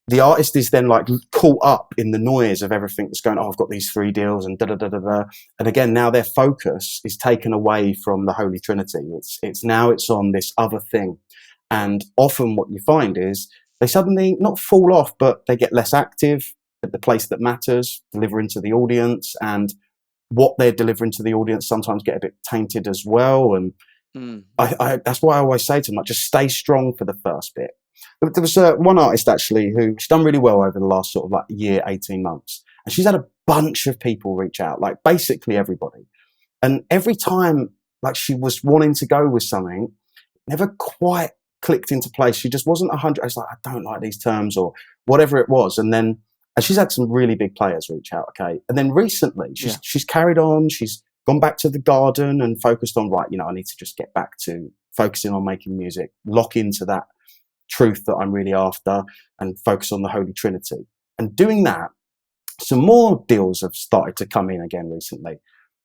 the artist is then like caught up in the noise of everything that's going, oh, I've got these 3 deals and da da da da da. And again, now their focus is taken away from the Holy Trinity. It's now it's on this other thing. And often what you find is they suddenly not fall off, but they get less active at the place that matters, delivering to the audience, and what they're delivering to the audience sometimes get a bit tainted as well. And that's why I always say to them, like, just stay strong for the first bit. There was one artist actually who's done really well over the last sort of like year, 18 months. And she's had a bunch of people reach out, like basically everybody. And every time like she was wanting to go with something, never quite clicked into place. She just wasn't 100. I was like, I don't like these terms or whatever it was. And she's had some really big players reach out. Okay. And then recently she's carried on. She's gone back to the garden and focused on, right, I need to just get back to focusing on making music, lock into that truth that I'm really after, and focus on the Holy Trinity. And doing that, some more deals have started to come in again recently.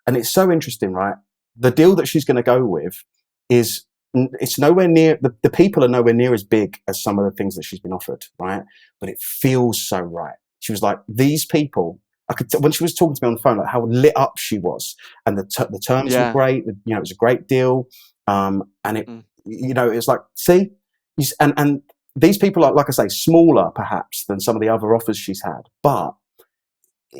And it's so interesting, right? The deal that she's going to go with it's nowhere near, the people are nowhere near as big as some of the things that she's been offered, right? But it feels so right. She was like, these people, when she was talking to me on the phone, like how lit up she was, and the terms were great. It was a great deal. And it, it was like, see, and these people are, like I say, smaller perhaps than some of the other offers she's had, but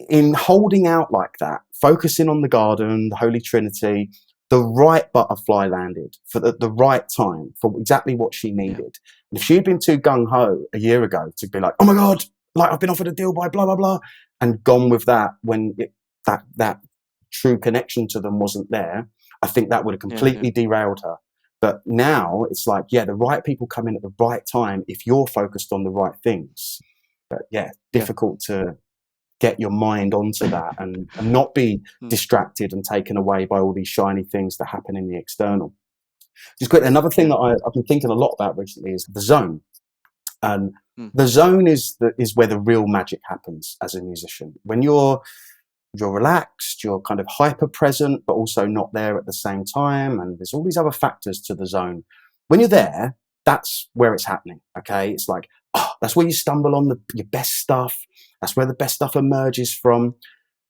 in holding out like that, focusing on the garden, the Holy Trinity, the right butterfly landed for the right time for exactly what she needed. And if she had been too gung-ho a year ago to be like, oh my God, like I've been offered a deal by blah, blah, blah, and gone with that when that true connection to them wasn't there, I think that would have completely derailed her. But now it's like, the right people come in at the right time if you're focused on the right things. But difficult to get your mind onto that and not be distracted and taken away by all these shiny things that happen in the external. Just quick, another thing that I've been thinking a lot about recently is the zone. And the zone is where the real magic happens as a musician. When you're relaxed, you're kind of hyper present, but also not there at the same time. And there's all these other factors to the zone. When you're there, that's where it's happening. Okay. It's like, that's where you stumble on your best stuff. That's where the best stuff emerges from.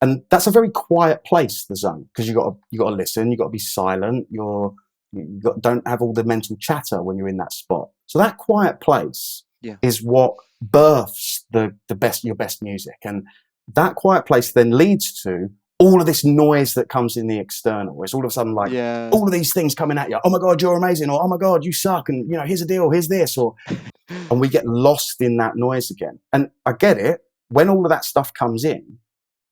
And that's a very quiet place, the zone, because you got to listen. You got to be silent. Don't have all the mental chatter when you're in that spot. So that quiet place is what births your best music. And that quiet place then leads to all of this noise that comes in the external. It's all of a sudden like all of these things coming at you. Oh my God, you're amazing. Or, oh my God, you suck. And here's a deal, here's this. And we get lost in that noise again. And I get it. When all of that stuff comes in,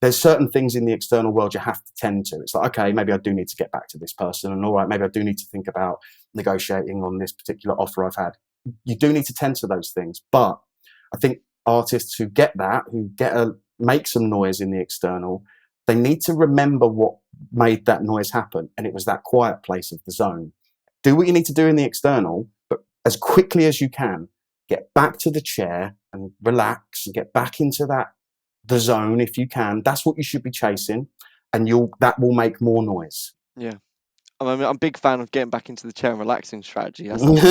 there's certain things in the external world you have to tend to. It's like, okay, maybe I do need to get back to this person. And all right, maybe I do need to think about negotiating on this particular offer I've had. You do need to tend to those things. But I think artists who get that, make some noise in the external, they need to remember what made that noise happen. And it was that quiet place of the zone. Do what you need to do in the external, but as quickly as you can, get back to the chair and relax and get back into the zone if you can. That's what you should be chasing, and that will make more noise. Yeah. I'm a big fan of getting back into the chair and relaxing strategy. That sounds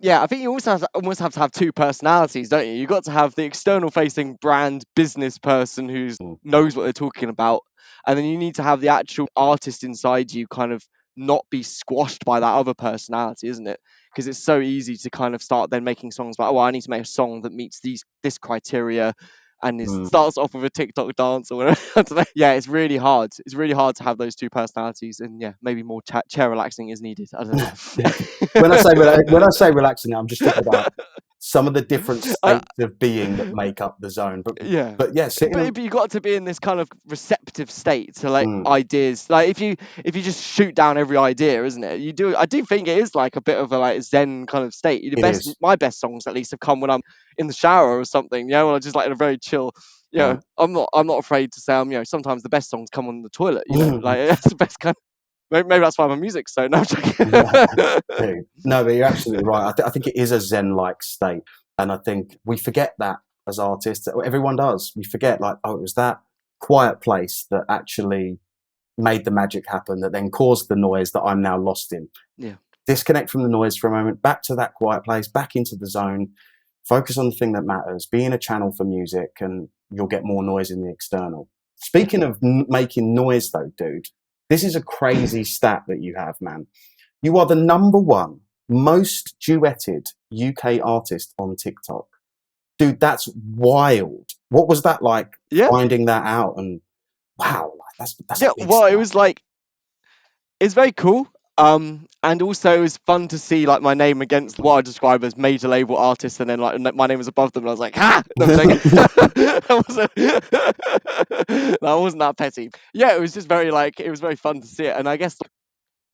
good. I think you also almost have to have two personalities, don't you? You've got to have the external facing brand business person who knows what they're talking about. And then you need to have the actual artist inside you kind of not be squashed by that other personality, isn't it? Because it's so easy to kind of start then making songs like, I need to make a song that meets this criteria. And it starts off with a TikTok dance or whatever. I don't know. Yeah, it's really hard. It's really hard to have those two personalities, and maybe more chair relaxing is needed. I don't know. When I say relaxing, I'm just talking about some of the different states of being that make up the zone. But you got to be in this kind of receptive state to like ideas. Like if you just shoot down every idea, isn't it? I do think it is like a bit of a like Zen kind of state. My best songs at least have come when I'm in the shower or something, or just like in a very chill. I'm not afraid to say sometimes the best songs come on the toilet. Like that's the best kind. Maybe that's why my music's so. No, no, but you're absolutely right. I think it is a Zen-like state, and I think we forget that as artists. Everyone does. We forget, like, it was that quiet place that actually made the magic happen, that then caused the noise that I'm now lost in. Yeah. Disconnect from the noise for a moment, back to that quiet place, back into the zone. Focus on the thing that matters. Be in a channel for music, and you'll get more noise in the external. Speaking of making noise, though, dude, this is a crazy stat that you have, man. You are the number one most duetted UK artist on TikTok. Dude, that's wild. What was that like, Yeah. finding that out? And wow, that's a Yeah. big Well, it stat. was like, it's very cool. And also it was fun to see like my name against what I describe as major label artists, and then like my name was above them, and I was like, ha! No, I'm joking. That wasn't that petty. Yeah, it was just very like, it was very fun to see it, and I guess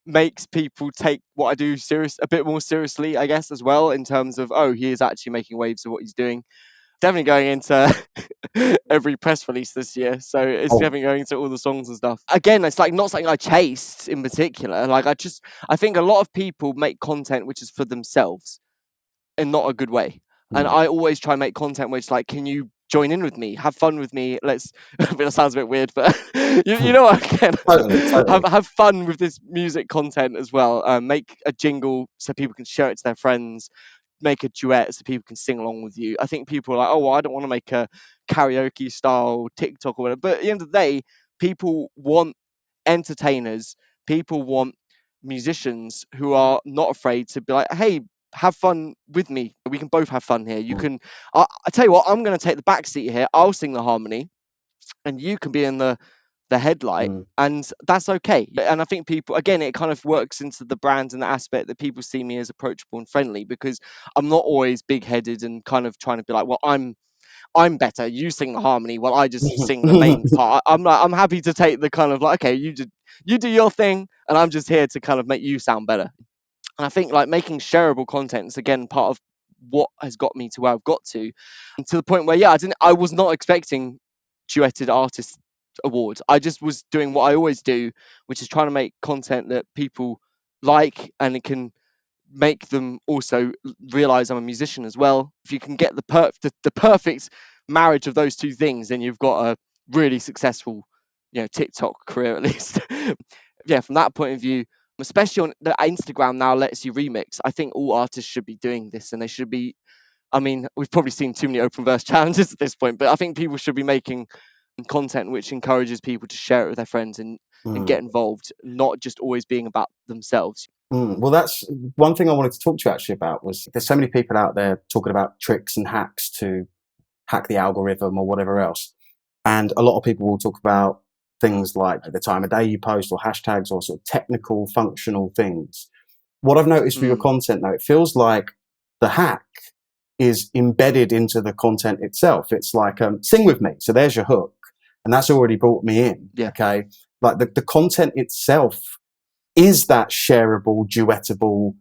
makes people take what I do a bit more seriously, I guess, as well, in terms of, oh, he is actually making waves of what he's doing. Definitely going into every press release this year, so it's Oh, definitely going into all the songs and stuff. Again, it's like not something I chased in particular. Like I think a lot of people make content which is for themselves in not a good way. And mm, I always try and make content which, like, can you join in with me, have fun with me, let's it sounds a bit weird, but you know what I get. totally, totally. Have fun with this music content as well. Make a jingle so people can share it to their friends, make a duet so people can sing along with you. I think people are like, oh, well, I don't want to make a karaoke style TikTok or whatever. But at the end of the day, people want entertainers, people want musicians who are not afraid to be like, hey, have fun with me. We can both have fun here. You Mm, can, I tell you what, I'm going to take the back seat here. I'll sing the harmony, and you can be in the headlight, mm, and that's okay. And I think people, again, it kind of works into the brand and the aspect that people see me as approachable and friendly, because I'm not always big-headed and kind of trying to be like, well, I'm better, you sing the harmony while I just sing the main part. I'm like, I'm happy to take the kind of like, okay, you do your thing, and I'm just here to kind of make you sound better. And I think like making shareable content is again part of what has got me to where I've got to the point where, yeah, I was not expecting duetted artist awards. I just was doing what I always do, which is trying to make content that people like, and it can make them also realize I'm a musician as well. If you can get the perfect marriage of those two things, then you've got a really successful, TikTok career at least. Yeah, from that point of view, especially on the Instagram now lets you remix. I think all artists should be doing this, and they should be. I mean, we've probably seen too many open verse challenges at this point, but I think people should be making content which encourages people to share it with their friends and mm, get involved, not just always being about themselves. mm. Well, that's one thing I wanted to talk to you actually about. Was there's so many people out there talking about tricks and hacks to hack the algorithm or whatever else. And a lot of people will talk about things like the time of day you post, or hashtags, or sort of technical, functional things. What I've noticed for your Mm, content, though, it feels like the hack is embedded into the content itself. It's like, sing with me. So there's your hook. And that's already brought me in. yeah, Okay. Like the content itself is that shareable, duettable,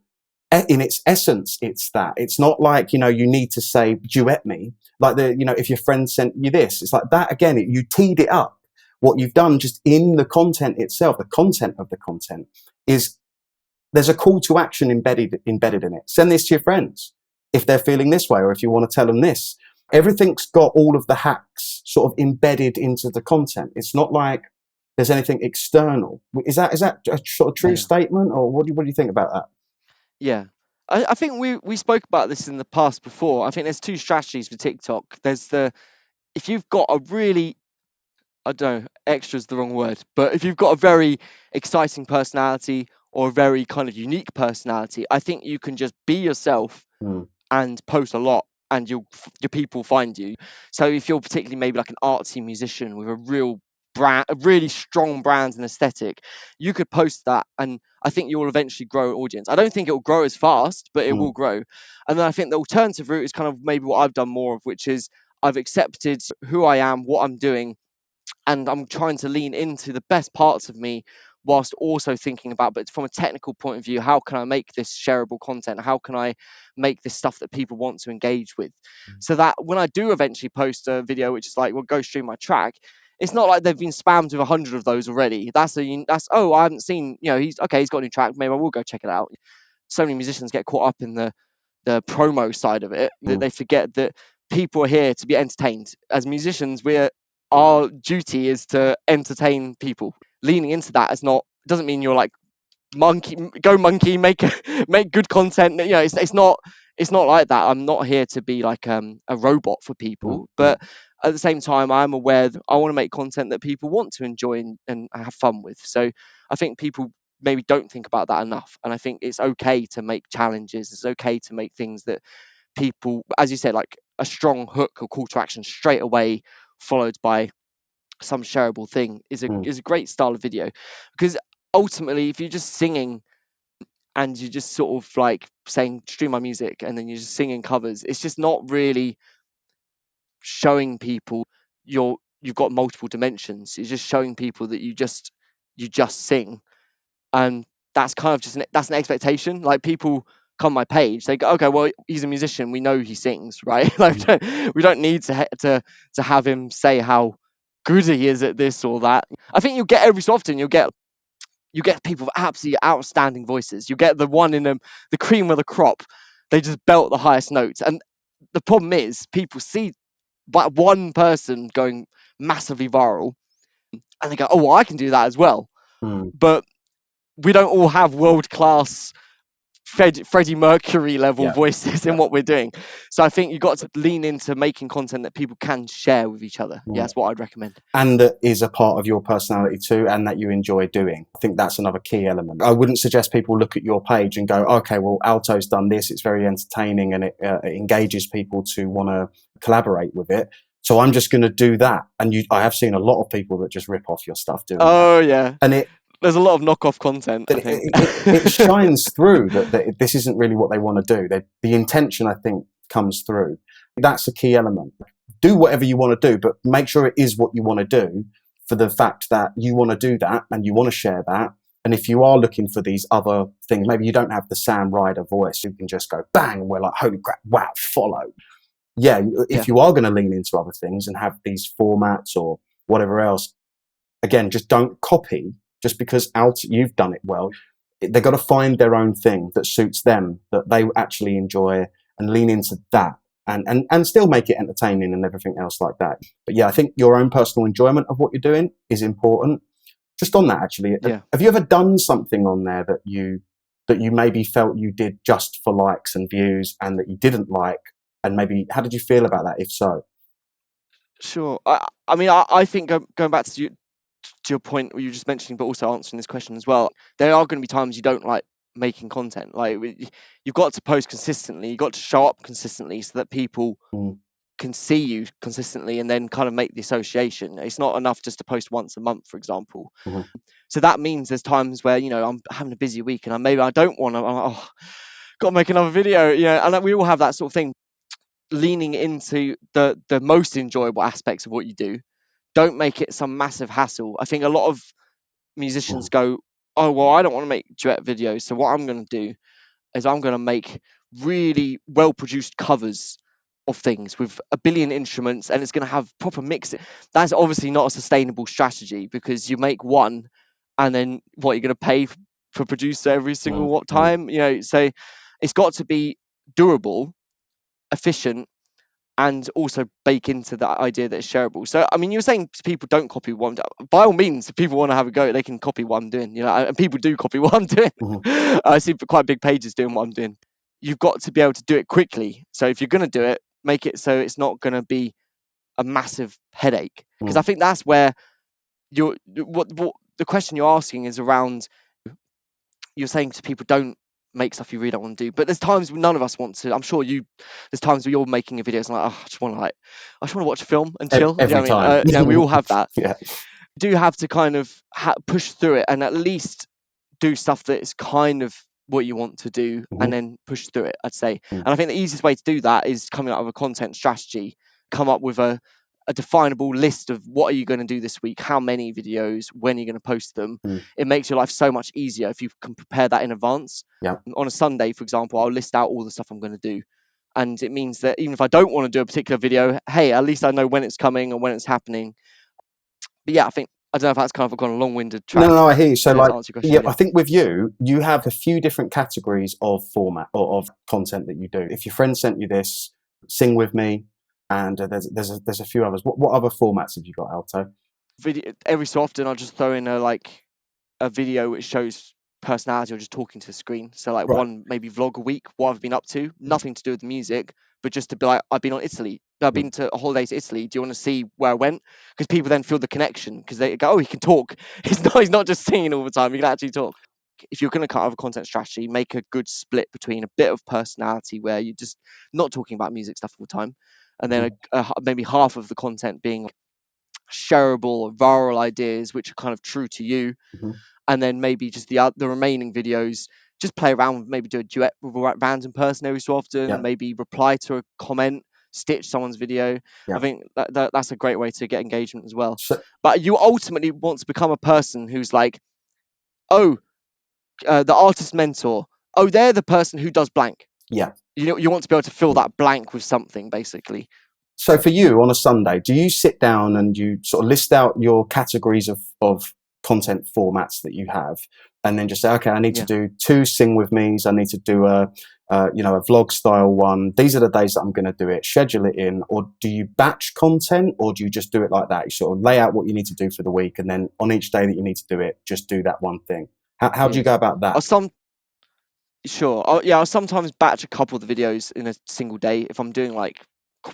in its essence. It's that. It's not like, you need to say duet me, like if your friend sent you this, it's like that again. You teed it up. What you've done just in the content itself, the content of the content, is there's a call to action embedded in it. Send this to your friends if they're feeling this way, or if you want to tell them this. Everything's got all of the hacks sort of embedded into the content. It's not like there's anything external. Is that a sort of true yeah. statement, or what do you think about that? Yeah. I think we spoke about this in the past before. I think there's two strategies for TikTok. There's if you've got a really, I don't know, extra is the wrong word, but if you've got a very exciting personality or a very kind of unique personality, I think you can just be yourself Mm, and post a lot, and your people find you. So if you're particularly maybe like an artsy musician with a real brand, a really strong brand and aesthetic, you could post that, and I think you will eventually grow an audience. I don't think it will grow as fast, but it will mm, grow. And then I think the alternative route is kind of maybe what I've done more of, which is I've accepted who I am, what I'm doing, and I'm trying to lean into the best parts of me, whilst also thinking about, but from a technical point of view, how can I make this shareable content? How can I make this stuff that people want to engage with? So that when I do eventually post a video, which is like, well, go stream my track, it's not like they've been spammed with 100 of those already. That's oh, I haven't seen, he's okay, he's got a new track, maybe I will go check it out. So many musicians get caught up in the promo side of it that mm, they forget that people are here to be entertained. As musicians, our duty is to entertain people. Leaning into that is not, doesn't mean you're like monkey, go monkey, make make good content. It's not. it's not like that. I'm not here to be like a robot for people, but at the same time, I'm aware that I want to make content that people want to enjoy and have fun with. So I think people maybe don't think about that enough. And I think it's okay to make challenges. It's okay to make things that people, as you said, like a strong hook or call to action straight away, followed by some shareable thing, is a great style of video. Because ultimately, if you're just singing and you're just sort of like saying stream my music and then you're just singing covers, it's just not really showing people you've got multiple dimensions. It's just showing people that you just sing, and that's kind of just that's an expectation. Like, people come my page, they go, okay, well, he's a musician, we know he sings, right? Like, we don't need to have him say how good he is at this or that. I think you'll get every so often you get people with absolutely outstanding voices. You get the one in the cream of the crop. They just belt the highest notes. And the problem is, people see but one person going massively viral and they go, oh, well, I can do that as well. But we don't all have world class Freddie Mercury level voices in what we're doing. So I think you've got to lean into making content that people can share with each other. Yeah, that's what I'd recommend. And that is a part of your personality too, and that you enjoy doing. I think that's another key element. I wouldn't suggest people look at your page and go, okay, well, Alto's done this, it's very entertaining and it engages people to want to collaborate with it, so I'm just going to do that. And I have seen a lot of people that just rip off your stuff doing that. Oh, yeah. And there's a lot of knockoff content, I think. It shines through that this isn't really what they want to do. The intention, I think, comes through. That's a key element. Do whatever you want to do, but make sure it is what you want to do, for the fact that you want to do that and you want to share that. And if you are looking for these other things, maybe you don't have the Sam Ryder voice, you can just go bang, and we're like, holy crap, wow, follow. Yeah, if you are going to lean into other things and have these formats or whatever else, again, just don't copy just because you've done it well. They've got to find their own thing that suits them, that they actually enjoy, and lean into that, and still make it entertaining and everything else like that. But yeah, I think your own personal enjoyment of what you're doing is important. Just on that, actually, have you ever done something on there that you maybe felt you did just for likes and views and that you didn't like? And maybe how did you feel about that, if so? Sure. I mean, I think going back to your point you were just mentioning, but also answering this question as well, there are going to be times you don't like making content. Like, you've got to post consistently, you've got to show up consistently so that people can see you consistently and then kind of make the association. It's not enough just to post once a month, for example. So that means there's times where, I'm having a busy week and I don't want to, I'm like, oh, got to make another video, and we all have that sort of thing. Leaning into the most enjoyable aspects of what you do. Don't make it some massive hassle. I think a lot of musicians go, oh, well, I don't want to make duet videos, so what I'm going to do is I'm going to make really well produced covers of things with a billion instruments, and it's going to have proper mixing. That's obviously not a sustainable strategy, because you make one and then what, you're going to pay for producer every single time, so it's got to be durable, efficient, and also bake into that idea that it's shareable. So, I mean, you're saying people don't copy what I'm doing. By all means, if people want to have a go, they can copy what I'm doing, and people do copy what I'm doing. I see quite big pages doing what I'm doing. You've got to be able to do it quickly. So if you're going to do it, make it so it's not going to be a massive headache. Because I think that's where what the question you're asking is around. You're saying to people, don't make stuff you really don't want to do. But there's times when none of us want to. I'm sure there's times where you're making a video and like, oh, I just want to watch a film and chill. Every time. We all have that. Yeah. You do have to kind of push through it and at least do stuff that is kind of what you want to do, and then push through it, I'd say. And I think the easiest way to do that is coming up with a content strategy, come up with a definable list of what are you going to do this week, how many videos, when you're going to post them. It makes your life so much easier if you can prepare that in advance. On a Sunday, for example, I'll list out all the stuff I'm going to do, and it means that even if I don't want to do a particular video, hey, at least I know when it's coming and when it's happening. But yeah, I don't know if that's kind of gone a long-winded track. No, I hear you. So, to answer your question, I think with you have a few different categories of format or of content that you do. If your friend sent you this, sing with me, and there's a few others. What other formats have you got, Alto? Video, every so often I'll just throw in a video which shows personality or just talking to the screen. So like Right. one maybe vlog a week, what I've been up to, nothing to do with the music, but just to be like, I've been on Italy. I've Mm. been to a holiday to Italy. Do you want to see where I went? Because people then feel the connection because they go, oh, he can talk. He's not just singing all the time. He can actually talk. If you're going to cut over content strategy, make a good split between a bit of personality where you're just not talking about music stuff all the time, and then maybe half of the content being shareable or viral ideas which are kind of true to you, Mhm. and then maybe just the remaining videos just play around with, maybe do a duet with a random person every so often, Yeah. maybe reply to a comment, stitch someone's video. I Yeah. think that's a great way to get engagement as well. So But you ultimately want to become a person who's like, oh, the artist mentor, oh, they're the person who does blank. yeah. You want to be able to fill that blank with something, basically. So for you on a Sunday, do you sit down and you sort of list out your categories of content formats that you have, and then just say, okay, I need to Yeah. do 2 sing with me's, I need to do a a vlog style one. These are the days that I'm going to do it. Schedule it in, or do you batch content, or do you just do it like that? You sort of lay out what you need to do for the week, and then on each day that you need to do it, just do that one thing. How do you Yeah. go about that? Or some Sure. I'll sometimes batch a couple of the videos in a single day if I'm doing like,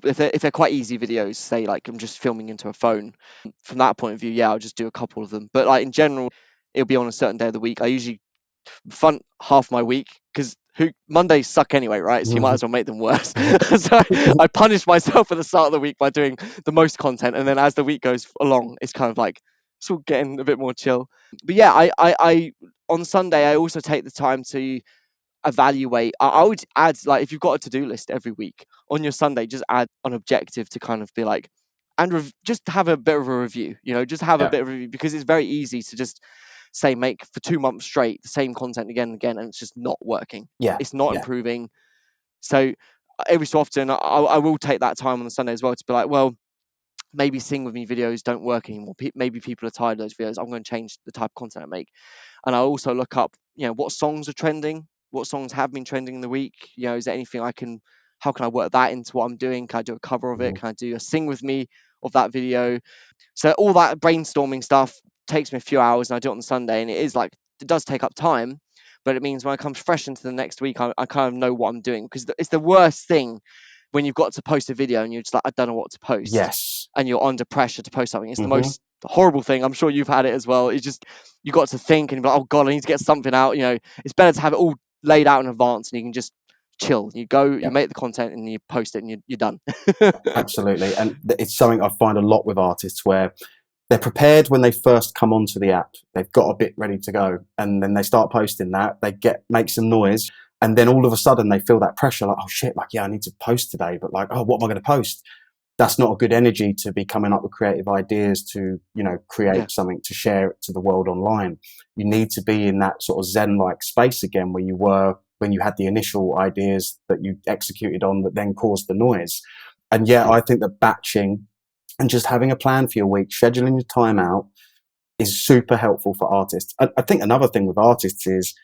if they're quite easy videos, say like I'm just filming into a phone. From that point of view, yeah, I'll just do a couple of them. But like in general, it'll be on a certain day of the week. I usually front half my week because who Mondays suck anyway, right? So you might as well make them worse. So I punish myself at the start of the week by doing the most content, and then as the week goes along, it's kind of like it's all getting a bit more chill. But yeah, I on Sunday I also take the time to evaluate. I would add, like, if you've got a to-do list every week on your Sunday, just add an objective to kind of be like, and just have a bit of a review, just have a Yeah. bit of a review, because it's very easy to just say make for 2 months straight the same content again and again, and it's just not working. Yeah. It's not Yeah. improving. So every so often I will take that time on the Sunday as well to be like, well, maybe sing with me videos don't work anymore. Maybe people are tired of those videos. I'm going to change the type of content I make. And I also look up, what songs are trending, what songs have been trending in the week. Is there anything how can I work that into what I'm doing? Can I do a cover of it? Mhm. Can I do a sing with me of that video? So all that brainstorming stuff takes me a few hours, and I do it on Sunday, and it does take up time, but it means when I come fresh into the next week, I kind of know what I'm doing, because it's the worst thing when you've got to post a video and you're just like, I don't know what to post, Yes. and you're under pressure to post something. It's the Hmm. most horrible thing. I'm sure you've had it as well. It's just, you got to think and you're like, oh god, I need to get something out. It's better to have it all laid out in advance, and you can just chill. You go, you Yeah. make the content, and you post it, and you're done. Absolutely. And it's something I find a lot with artists where they're prepared when they first come onto the app. They've got a bit ready to go, and then they start posting that. They make some noise, and then all of a sudden they feel that pressure, like, oh shit, like, yeah, I need to post today, but like, oh, what am I going to post? That's not a good energy to be coming up with creative ideas to, Yeah, create something to share it to the world online. You need to be in that sort of Zen-like space again where you were when you had the initial ideas that you executed on that then caused the noise. And yeah, yeah, I think that batching and just having a plan for your week, scheduling your time out is super helpful for artists. I think another thing with artists is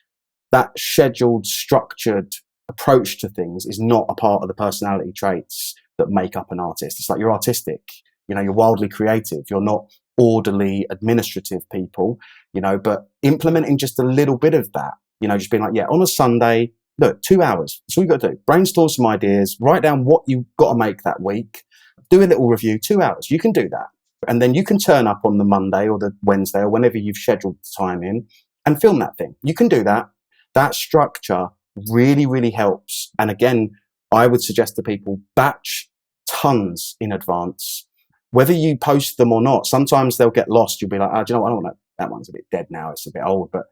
that scheduled, structured approach to things is not a part of the personality traits that make up an artist. It's like you're artistic, you're wildly creative, you're not orderly, administrative people, but implementing just a little bit of that, just being like, yeah, on a Sunday, look, 2 hours. That's all you got to do. Brainstorm some ideas, write down what you've got to make that week, do a little review, 2 hours. You can do that. And then you can turn up on the Monday or the Wednesday or whenever you've scheduled the time in and film that thing. You can do that. That structure really, really helps. And again, I would suggest to people batch tons in advance, whether you post them or not. Sometimes they'll get lost. You'll be like, oh, do you know what? I don't want that one's a bit dead now. It's a bit old. But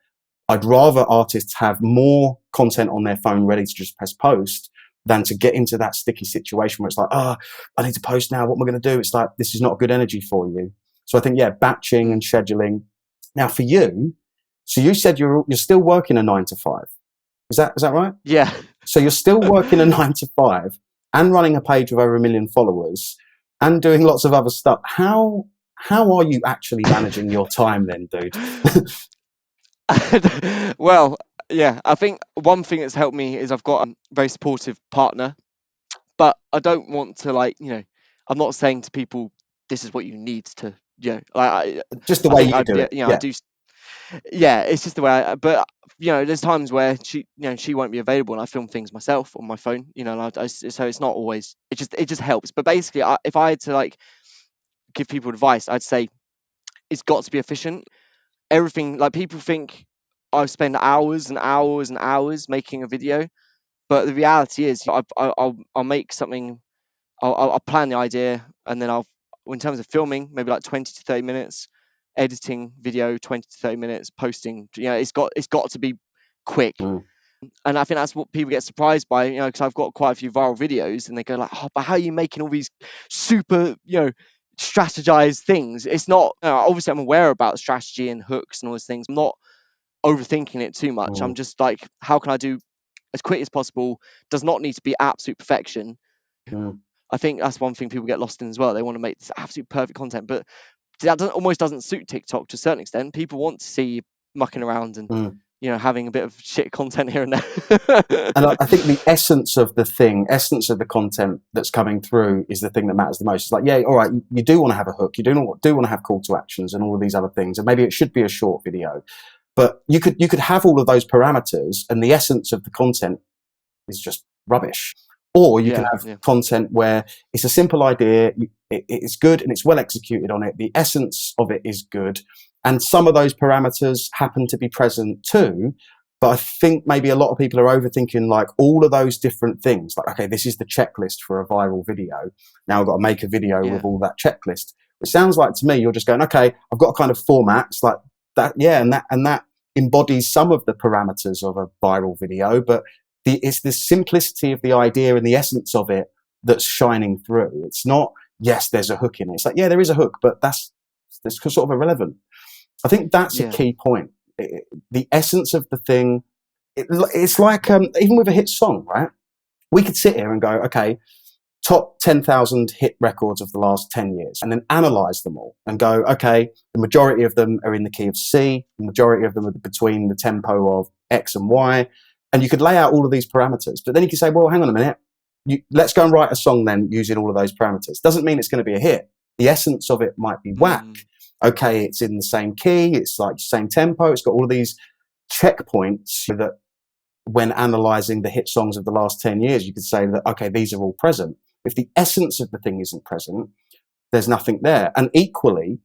I'd rather artists have more content on their phone ready to just press post than to get into that sticky situation where it's like, I need to post now. What am I going to do? It's like, this is not good energy for you. So I think, yeah, batching and mm. scheduling. Now for you, so you said you're still working a 9 to 5. Is that right? Yeah. So you're still working a 9 to 5 and running a page with over 1 million followers and doing lots of other stuff. How are you actually managing your time then, dude? Well, yeah, I think one thing that's helped me is I've got a very supportive partner, but I don't want to, like, I'm not saying to people this is what you need to, like, Just the I way think you do it. I Yeah. do. Yeah, it's just the way. But there's times where she won't be available, and I film things myself on my phone. So it's not always. It just helps. But basically, if I had to like give people advice, I'd say it's got to be efficient. Everything, like, people think I spend hours and hours and hours making a video, but the reality is I'll make something. I'll plan the idea, and then in terms of filming, maybe like 20 to 30 minutes, editing video 20 to 30 minutes, posting. It's got to be quick. Mm, And I think that's what people get surprised by, because I've got quite a few viral videos, and they go like, "Oh, but how are you making all these super, strategized things?" It's not. Obviously, I'm aware about strategy and hooks and all those things. I'm not overthinking it too much. I'm mm, just like, how can I do as quick as possible? Does not need to be absolute perfection. mm, I think that's one thing people get lost in as well. They want to make this absolute perfect content, but that almost doesn't suit TikTok to a certain extent. People want to see you mucking around and mm. having a bit of shit content here and there. And I think the essence of the content that's coming through is the thing that matters the most. It's like, yeah, all right, you do want to have a hook, you do want to have call to actions and all of these other things, and maybe it should be a short video, but you could have all of those parameters, and the essence of the content is just rubbish. Or you can Yeah, have yeah, content where it's a simple idea, it's good and it's well executed on it. The essence of it is good, and some of those parameters happen to be present too. But I think maybe a lot of people are overthinking like all of those different things. Like, okay, this is the checklist for a viral video. Now I've got to make a video with yeah, all that checklist. It sounds like to me you're just going, okay, I've got a kind of format. It's like that, yeah, and that embodies some of the parameters of a viral video, but it's the simplicity of the idea and the essence of it that's shining through. It's not, yes, there's a hook in it. It's like, yeah, there is a hook, but that's sort of irrelevant. I think that's a yeah, key point. The essence of the thing, it's like, even with a hit song, right? We could sit here and go, okay, top 10,000 hit records of the last 10 years, and then analyze them all and go, okay, the majority of them are in the key of C, the majority of them are between the tempo of X and Y. And you could lay out all of these parameters, but then you could say, well, hang on a minute, let's go and write a song then using all of those parameters. Doesn't mean it's going to be a hit. The essence of it might be whack. mm, Okay, it's in the same key, it's like the same tempo, it's got all of these checkpoints so that when analyzing the hit songs of the last 10 years, you could say that, okay, these are all present. If the essence of the thing isn't present, there's nothing there. And equally,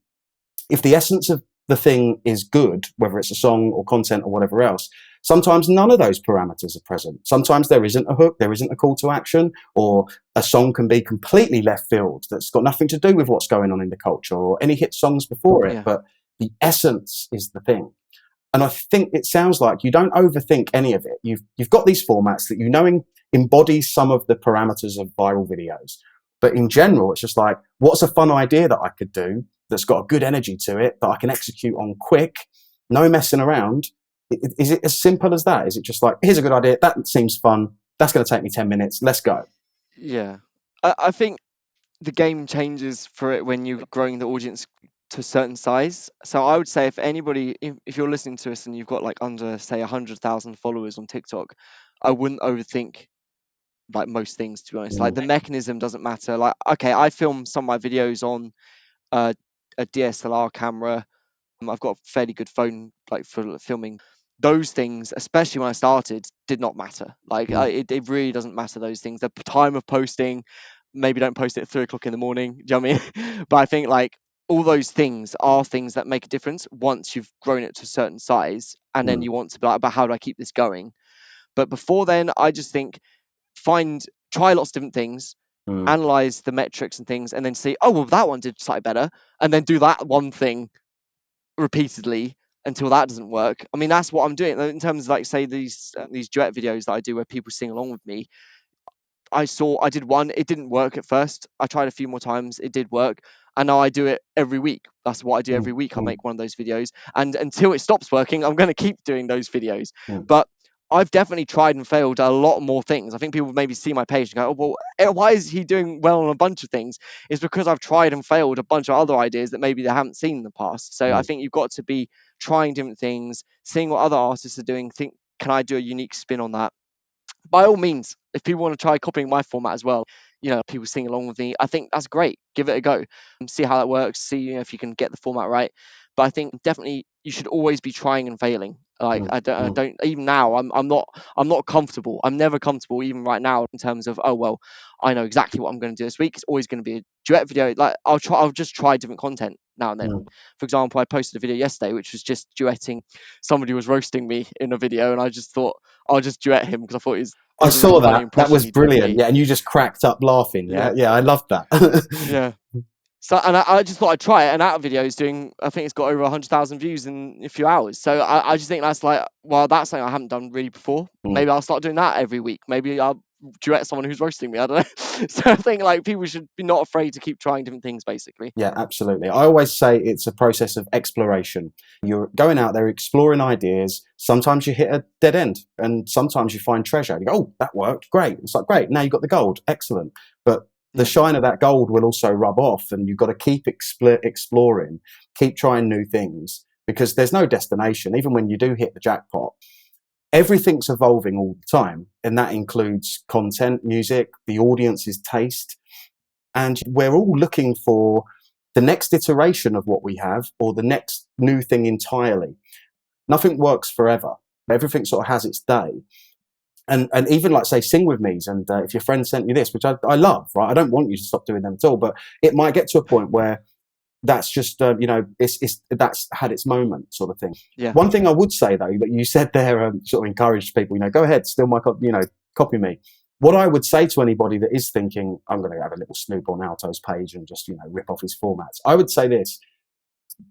if the essence of the thing is good, whether it's a song or content or whatever else, sometimes none of those parameters are present. Sometimes there isn't a hook, there isn't a call to action, or a song can be completely left field that's got nothing to do with what's going on in the culture or any hit songs before it. yeah, But the essence is the thing. And I think it sounds like you don't overthink any of it. You've got these formats that embody some of the parameters of viral videos. But in general, it's just like, what's a fun idea that I could do that's got a good energy to it that I can execute on quick, no messing around? Is it as simple as that? Is it just like, here's a good idea, that seems fun, that's going to take me 10 minutes, let's go? yeah. I think the game changes for it when you're growing the audience to a certain size. So I would say, if you're listening to us and you've got like under, say, 100,000 followers on TikTok, I wouldn't overthink like most things, to be honest. Like, Mm, the mechanism doesn't matter. Like, okay, I film some of my videos on uh, a DSLR camera. I've got a fairly good phone, like, for filming. Those things, especially when I started, did not matter. Like, mm, it really doesn't matter, those things. The time of posting, maybe don't post it at 3 o'clock in the morning. Do you know what I mean? But I think, like, all those things are things that make a difference once you've grown it to a certain size, and then mm, you want to be like, but how do I keep this going? But before then, I just think, try lots of different things, mm, analyze the metrics and things, and then see, oh, well, that one did slightly better, and then do that one thing repeatedly until that doesn't work. I mean, that's what I'm doing in terms of, like, say, these duet videos that I do where people sing along with me. I did one, it didn't work at first. I tried a few more times, it did work. And now I do it every week. That's what I do mm, every week. I mm, make one of those videos. And until it stops working, I'm going to keep doing those videos. mm, But I've definitely tried and failed a lot more things. I think people maybe see my page and go, oh, well, why is he doing well on a bunch of things? It's because I've tried and failed a bunch of other ideas that maybe they haven't seen in the past. So I mm, think you've got to be trying different things, seeing what other artists are doing, think, can I do a unique spin on that? By all means, if people want to try copying my format as well, people sing along with me, I think that's great. Give it a go and see how that works. See, if you can get the format right. but I think definitely you should always be trying and failing. Like Mm, I mm. don't even now I'm not comfortable. I'm never comfortable even right now in terms of, oh well, I know exactly what I'm going to do this week. It's always going to be a duet video. Like I'll just try different content now and then. Mm. For example, I posted a video yesterday which was just duetting. Somebody was roasting me in a video, and I just thought I'll just duet him because I thought it I was a really saw funny that. That impression was he did of brilliant. me. Yeah, and you just cracked up laughing. Yeah, Yeah, yeah, I loved that. yeah. So, and I just thought I'd try it, and that video is doing, I think it's got over 100,000 views in a few hours. So I just think that's like, well, that's something I haven't done really before. Mm. Maybe I'll start doing that every week. Maybe I'll duet someone who's roasting me. I don't know. So I think like people should be not afraid to keep trying different things, basically. Yeah, absolutely. I always say it's a process of exploration. You're going out there exploring ideas. Sometimes you hit a dead end, and sometimes you find treasure. You go, "Oh, that worked! Great!" It's like, "Great! Now you got the gold. Excellent!" But the Yeah, shine of that gold will also rub off, and you've got to keep exploring, keep trying new things, because there's no destination. Even when you do hit the jackpot, everything's evolving all the time, and that includes content, music, the audience's taste, and we're all looking for the next iteration of what we have or the next new thing entirely. Nothing works forever. Everything sort of has its day. And even like say sing with me's, and if your friend sent you this, which I love, right? I don't want you to stop doing them at all, but it might get to a point where that's just it's that's had its moment, sort of thing. yeah, One thing I would say though that you said there, sort of encouraged people, go ahead, steal my copy me. What I would say to anybody that is thinking I'm going to have a little snoop on Alto's page and just rip off his formats, I would say this: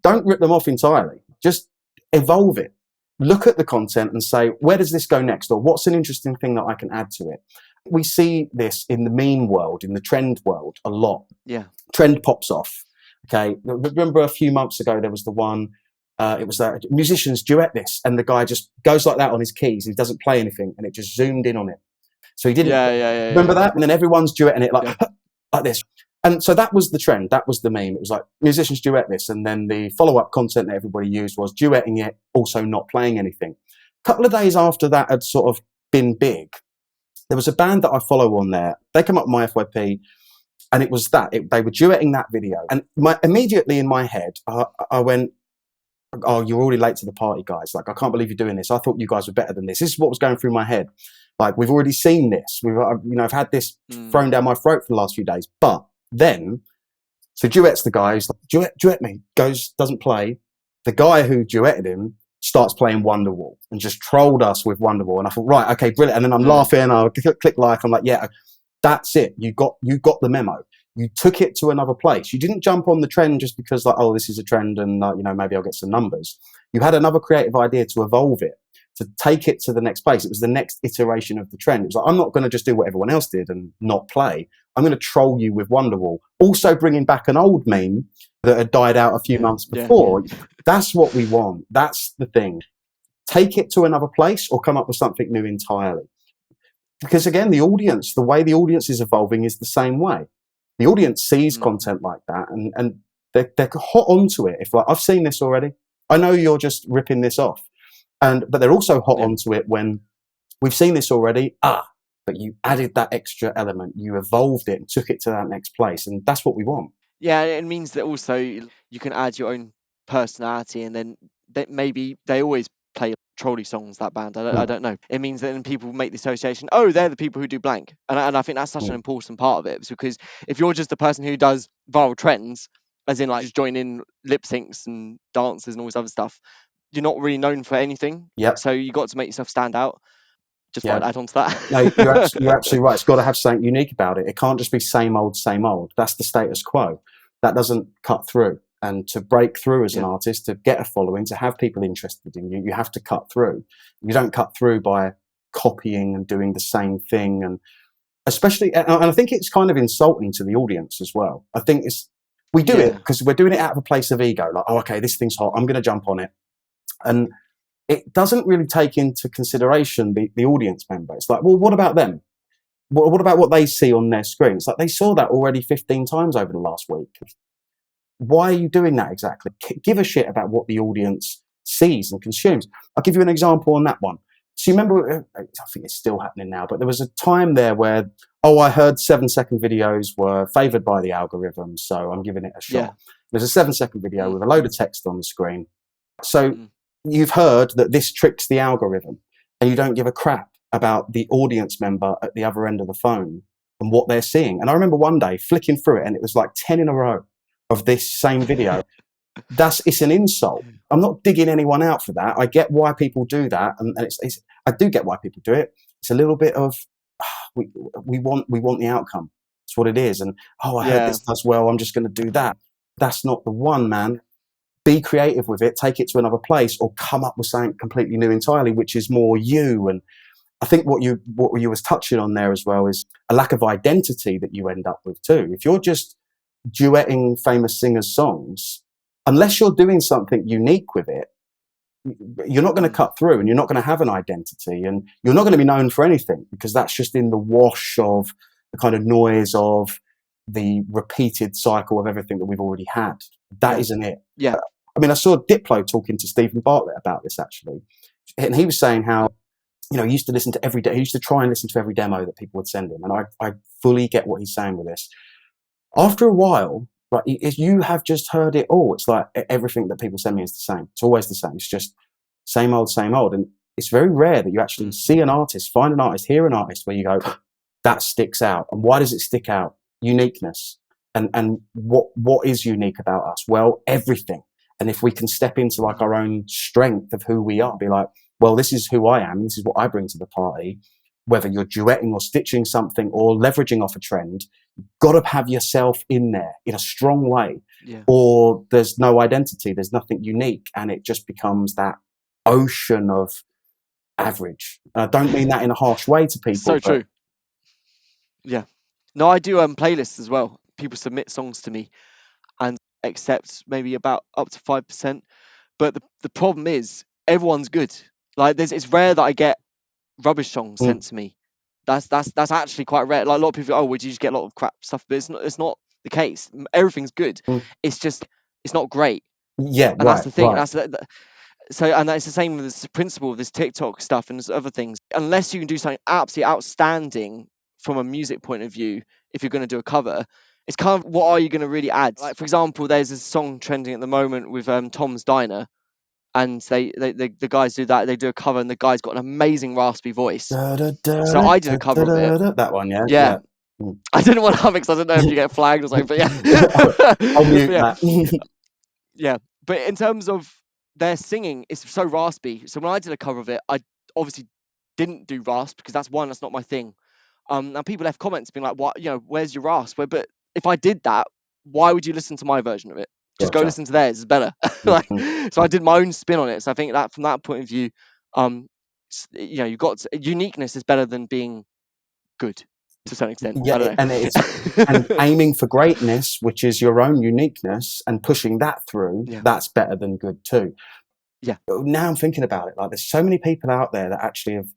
don't rip them off entirely, just evolve it. Look at the content and say, where does this go next, or what's an interesting thing that I can add to it. We see this in the meme world, in the trend world, a lot. yeah, Trend pops off. Okay, remember a few months ago there was the one. It was that musicians duet this, and the guy just goes like that on his keys. He doesn't play anything, and it just zoomed in on it. So he didn't yeah, yeah, yeah, remember yeah, that, and then everyone's duetting it yeah, like this. And so that was the trend. That was the meme. It was like musicians duet this, and then the follow-up content that everybody used was duetting it, also not playing anything. A couple of days after that had sort of been big, there was a band that I follow on there. They come up with my FYP, and it was that they were duetting that video, and immediately in my head, I went, "Oh, you're already late to the party, guys! Like, I can't believe you're doing this. I thought you guys were better than this." This is what was going through my head. Like, we've already seen this. I've had this thrown down my throat for the last few days. But then, so duets the guy who's like, duet me, doesn't play. The guy who duetted him starts playing Wonderwall and just trolled us with Wonderwall. And I thought, right, okay, brilliant. And then I'm laughing. I'll click like. I'm like, yeah, that's it. You got the memo. You took it to another place. You didn't jump on the trend just because, like, oh, this is a trend, and maybe I'll get some numbers. You had another creative idea to evolve it, to take it to the next place. It was the next iteration of the trend. It was like, I'm not going to just do what everyone else did and not play. I'm going to troll you with Wonderwall. Also bringing back an old meme that had died out a few months before. yeah. That's what we want. That's the thing. Take it to another place or come up with something new entirely. Because again, the way the audience is evolving is the same way. The audience sees content like that, and they're hot onto it. If like, I've seen this already, I know you're just ripping this off, but they're also hot onto it when we've seen this already. But you added that extra element, you evolved it and took it to that next place, and that's what we want. Yeah, it means that also you can add your own personality, and then that maybe they always play trolley songs. That band, I Mm, don't know. It means that then people make the association. Oh, they're the people who do blank, and I think that's such an mm. important part of it. It's because if you're just the person who does viral trends, as in like just join in lip syncs and dances and all this other stuff, you're not really known for anything. Yep. So you got to make yourself stand out. Just thought Yeah. I'd add on to that. No, you're absolutely right. It's got to have something unique about it. It can't just be same old, same old. That's the status quo. That doesn't cut through. And to break through as an Yeah, artist, to get a following, to have people interested in you, you have to cut through. You don't cut through by copying and doing the same thing. And especially, and I think it's kind of insulting to the audience as well. I think we do it yeah, because we're doing it out of a place of ego. Like, oh, okay, this thing's hot. I'm going to jump on it. And it doesn't really take into consideration the audience member. It's like, well, what about them? What about what they see on their screen? It's like they saw that already 15 times over the last week. Why are you doing that exactly? Give a shit about what the audience sees and consumes. I'll give you an example on that one. So you remember, I think it's still happening now, but there was a time there where, I heard 7-second videos were favored by the algorithm, so I'm giving it a Yeah. shot. There's a 7-second video Mm, with a load of text on the screen. So mm, you've heard that this tricks the algorithm, and you don't give a crap about the audience member at the other end of the phone and what they're seeing. And I remember one day flicking through it, and it was like 10 in a row of this same video. It's an insult. I'm not digging anyone out for that. I get why people do that, and I do get why people do it. It's a little bit of we want the outcome. It's what it is. And I heard yeah. this does well. I'm just going to do that. That's not the one, man. Be creative with it. Take it to another place, or come up with something completely new entirely, which is more you. And I think what you was touching on there as well is a lack of identity that you end up with too. If you're just duetting famous singers' songs, unless you're doing something unique with it, you're not going to Mm, cut through, and you're not going to have an identity, and you're not going to be known for anything, because that's just in the wash of the kind of noise of the repeated cycle of everything that we've already had. That yeah. isn't it. Yeah. I mean, I saw Diplo talking to Stephen Bartlett about this actually, and he was saying how, he used to listen to every day. He used to try and listen to every demo that people would send him, and I fully get what he's saying with this. After a while, right, you have just heard it all. It's like everything that people send me is the same. It's always the same. It's just same old, same old. And it's very rare that you actually Mm, see an artist, find an artist, hear an artist where you go, that sticks out. And why does it stick out? Uniqueness. And what is unique about us? Well, everything. And if we can step into like mm, our own strength of who we are, be like, well, this is who I am. This is what I bring to the party. Whether you're duetting or stitching something or leveraging off a trend, got to have yourself in there in a strong way, yeah. or there's no identity, there's nothing unique, and it just becomes that ocean of average. And I don't mean that in a harsh way to So people, but true. Yeah. No, I do playlists as well. People submit songs to me and accept maybe about up to 5%. But the problem is everyone's good. Like it's rare that I get rubbish songs mm, sent to me. That's actually quite rare. Like a lot of people, would you just get a lot of crap stuff? But it's not the case. Everything's good. mm. It's just it's not great, Yeah, and that's right, the thing. right. So, and that's the same with this principle of this TikTok stuff and this other things. Unless you can do something absolutely outstanding from a music point of view, if you're going to do a cover, it's kind of what are you going to really add? Like for example, there's a song trending at the moment with Tom's Diner, and the guys do that. They do a cover, and the guy's got an amazing raspy voice. Da, da, da, So I did da, a cover da, of it. da, da. That one, yeah, Yeah, yeah. Mm. I didn't want to have it because I didn't know if you get flagged or something. But yeah, I'll but mute yeah, that. yeah. But in terms of their singing, it's so raspy. So when I did a cover of it, I obviously didn't do rasp because that's not my thing. And people left comments being like, "What? Where's your rasp?" But if I did that, why would you listen to my version of it? Just go Gotcha. listen to theirs. It's better. Mm, Like, mm. so I did my own spin on it. So I think that from that point of view, you've got uniqueness is better than being good to a certain extent. Yeah, I don't and and know. aiming for greatness, which is your own uniqueness, and pushing that through, Yeah, that's better than good too. yeah, Now I'm thinking about it, like there's so many people out there that actually have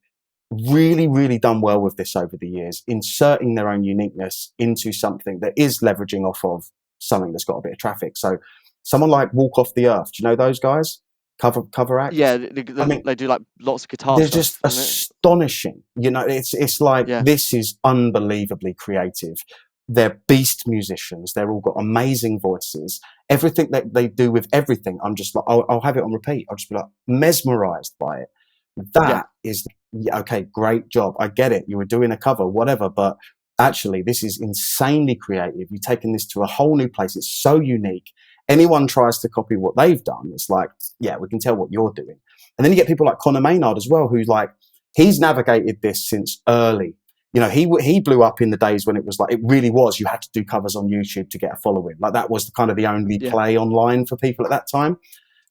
really, really done well with this over the years, inserting their own uniqueness into something that is leveraging off of something that's got a bit of traffic. So someone like Walk Off the Earth, do you know those guys? Cover yeah. acts. They, I they, mean, they do like lots of guitar they're just stuff, isn't it? astonishing. It's like Yeah, this is unbelievably creative. They're beast musicians. They're all got amazing voices. Everything that they do with everything, I'm just like, I'll have it on repeat. I'll just be like mesmerized by it. yeah, That is, yeah, okay, great job. I get it. You were doing a cover, whatever, but actually, this is insanely creative. You've taken this to a whole new place. It's so unique. Anyone tries to copy what they've done, it's like, yeah, we can tell what you're doing. And then you get people like Conor Maynard as well, who's like, he's navigated this since early. He blew up in the days when it was like, it really was, you had to do covers on YouTube to get a following. Like that was kind of the only yeah. play online for people at that time.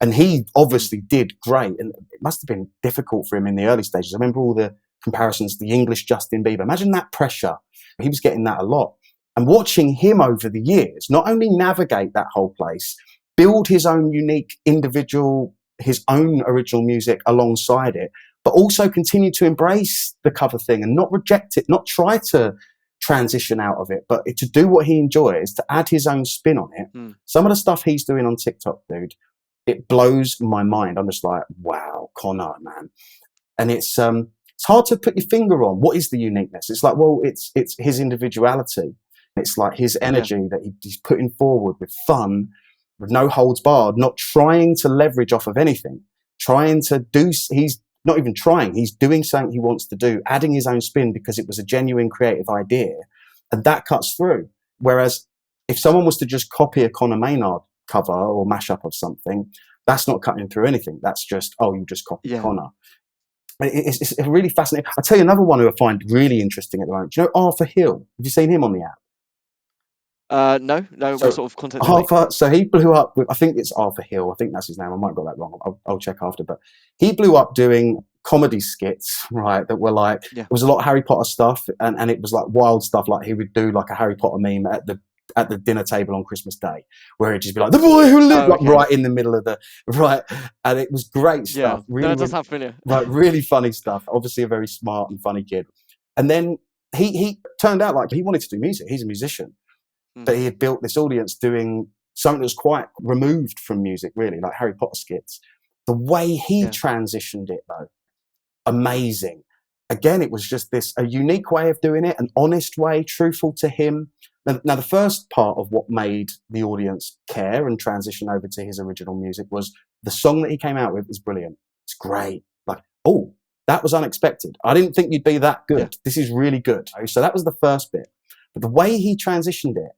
And he Mm, obviously did great. And it must have been difficult for him in the early stages. I remember all the comparisons, the English Justin Bieber. Imagine that pressure. He was getting that a lot. And watching him over the years, not only navigate that whole place, build his own unique individual, his own original music alongside it, but also continue to embrace the cover thing and not reject it, not try to transition out of it, but to do what he enjoys, to add his own spin on it. mm. Some of the stuff he's doing on TikTok, dude, it blows my mind. I'm just like, wow, Connor, man. and it's hard to put your finger on what is the uniqueness. It's like, well, it's his individuality. It's like his energy that he's putting forward with fun, with no holds barred, not trying to leverage off of anything, trying to do. He's not even trying. He's doing something he wants to do, adding his own spin because it was a genuine creative idea, and that cuts through. Whereas if someone was to just copy a Conor Maynard cover or mashup of something, that's not cutting through anything. That's just, oh, you just copied Conor. It's really fascinating. I'll tell you another one who I find really interesting at the moment. Do you know Arthur Hill? Have you seen him on the app? No. So, what sort of content does he make? Arthur, so he blew up with, I think it's Arthur Hill. I think that's his name. I might have got that wrong. I'll check after. But he blew up doing comedy skits, right? That were like, Yeah. it was a lot of Harry Potter stuff, and it was like wild stuff. Like he would do like a Harry Potter meme at the dinner table on Christmas Day, where he'd just be like, "The boy who lived," like right in the middle of the right, and it was great stuff. Yeah, Really, no, it does sound familiar. right, really funny stuff. Obviously, a very smart and funny kid. And then he turned out like he wanted to do music. He's a musician, but he had built this audience doing something that was quite removed from music, really, like Harry Potter skits. The way he transitioned it, though, amazing. Again, it was just a unique way of doing it, an honest way, truthful to him. Now, the first part of what made the audience care and transition over to his original music was the song that he came out with is brilliant. It's great. Like, oh, that was unexpected. I didn't think you'd be that good. Yeah. This is really good. So that was the first bit. But the way he transitioned it,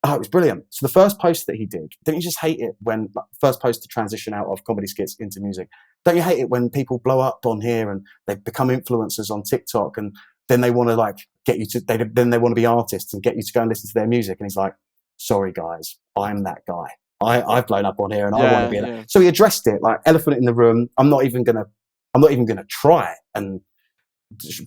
oh, it was brilliant. So the first post that he did, don't you just hate it when, like, first post to transition out of comedy skits into music, don't you hate it when people blow up on here and they become influencers on TikTok and then they want to like get you to, then they want to be artists and get you to go and listen to their music. And he's like, sorry guys, I'm that guy. I've blown up on here and I want to be that. So he addressed it like elephant in the room. I'm not even gonna try and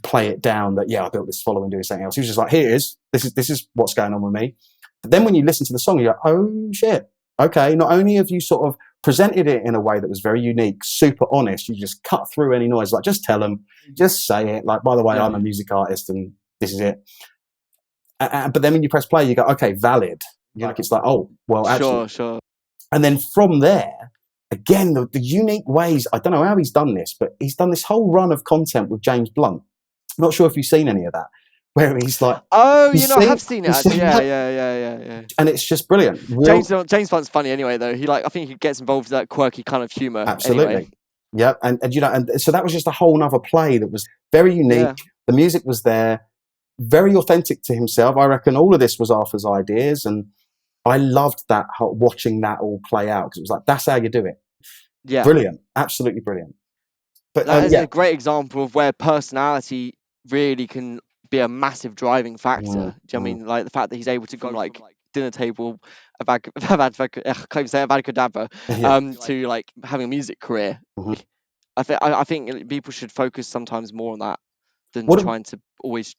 play it down that, yeah, I built this following doing something else. He was just like, here it is. This is what's going on with me. But then when you listen to the song, you're like, oh shit. Okay, not only have you sort of presented it in a way that was very unique, super honest, you just cut through any noise. Like, just tell them, just say it. Like, by the way, I'm a music artist and this is it. But then when you press play, you go, okay, valid. Like, it's like, oh, well, actually. Sure. And then from there, again, the unique ways, I don't know how he's done this, but he's done this whole run of content with James Blunt. I'm not sure if you've seen any of that, where he's like, oh, I have seen it actually. Yeah. And it's just brilliant. James Blunt's funny anyway, though. I think he gets involved with that quirky kind of humor. Absolutely. Anyway. Yeah, and so that was just a whole nother play that was very unique. Yeah. The music was there, very authentic to himself. I reckon all of this was Arthur's ideas, and I loved that, watching that all play out, because it was like, that's how you do it. Yeah, brilliant, absolutely brilliant. But that is a great example of where personality really can be a massive driving factor. Do you know what I mean? Like the fact that he's able to go from like dinner table, I can't even say Avada to like having a music career. I think people should focus sometimes more on that than trying to always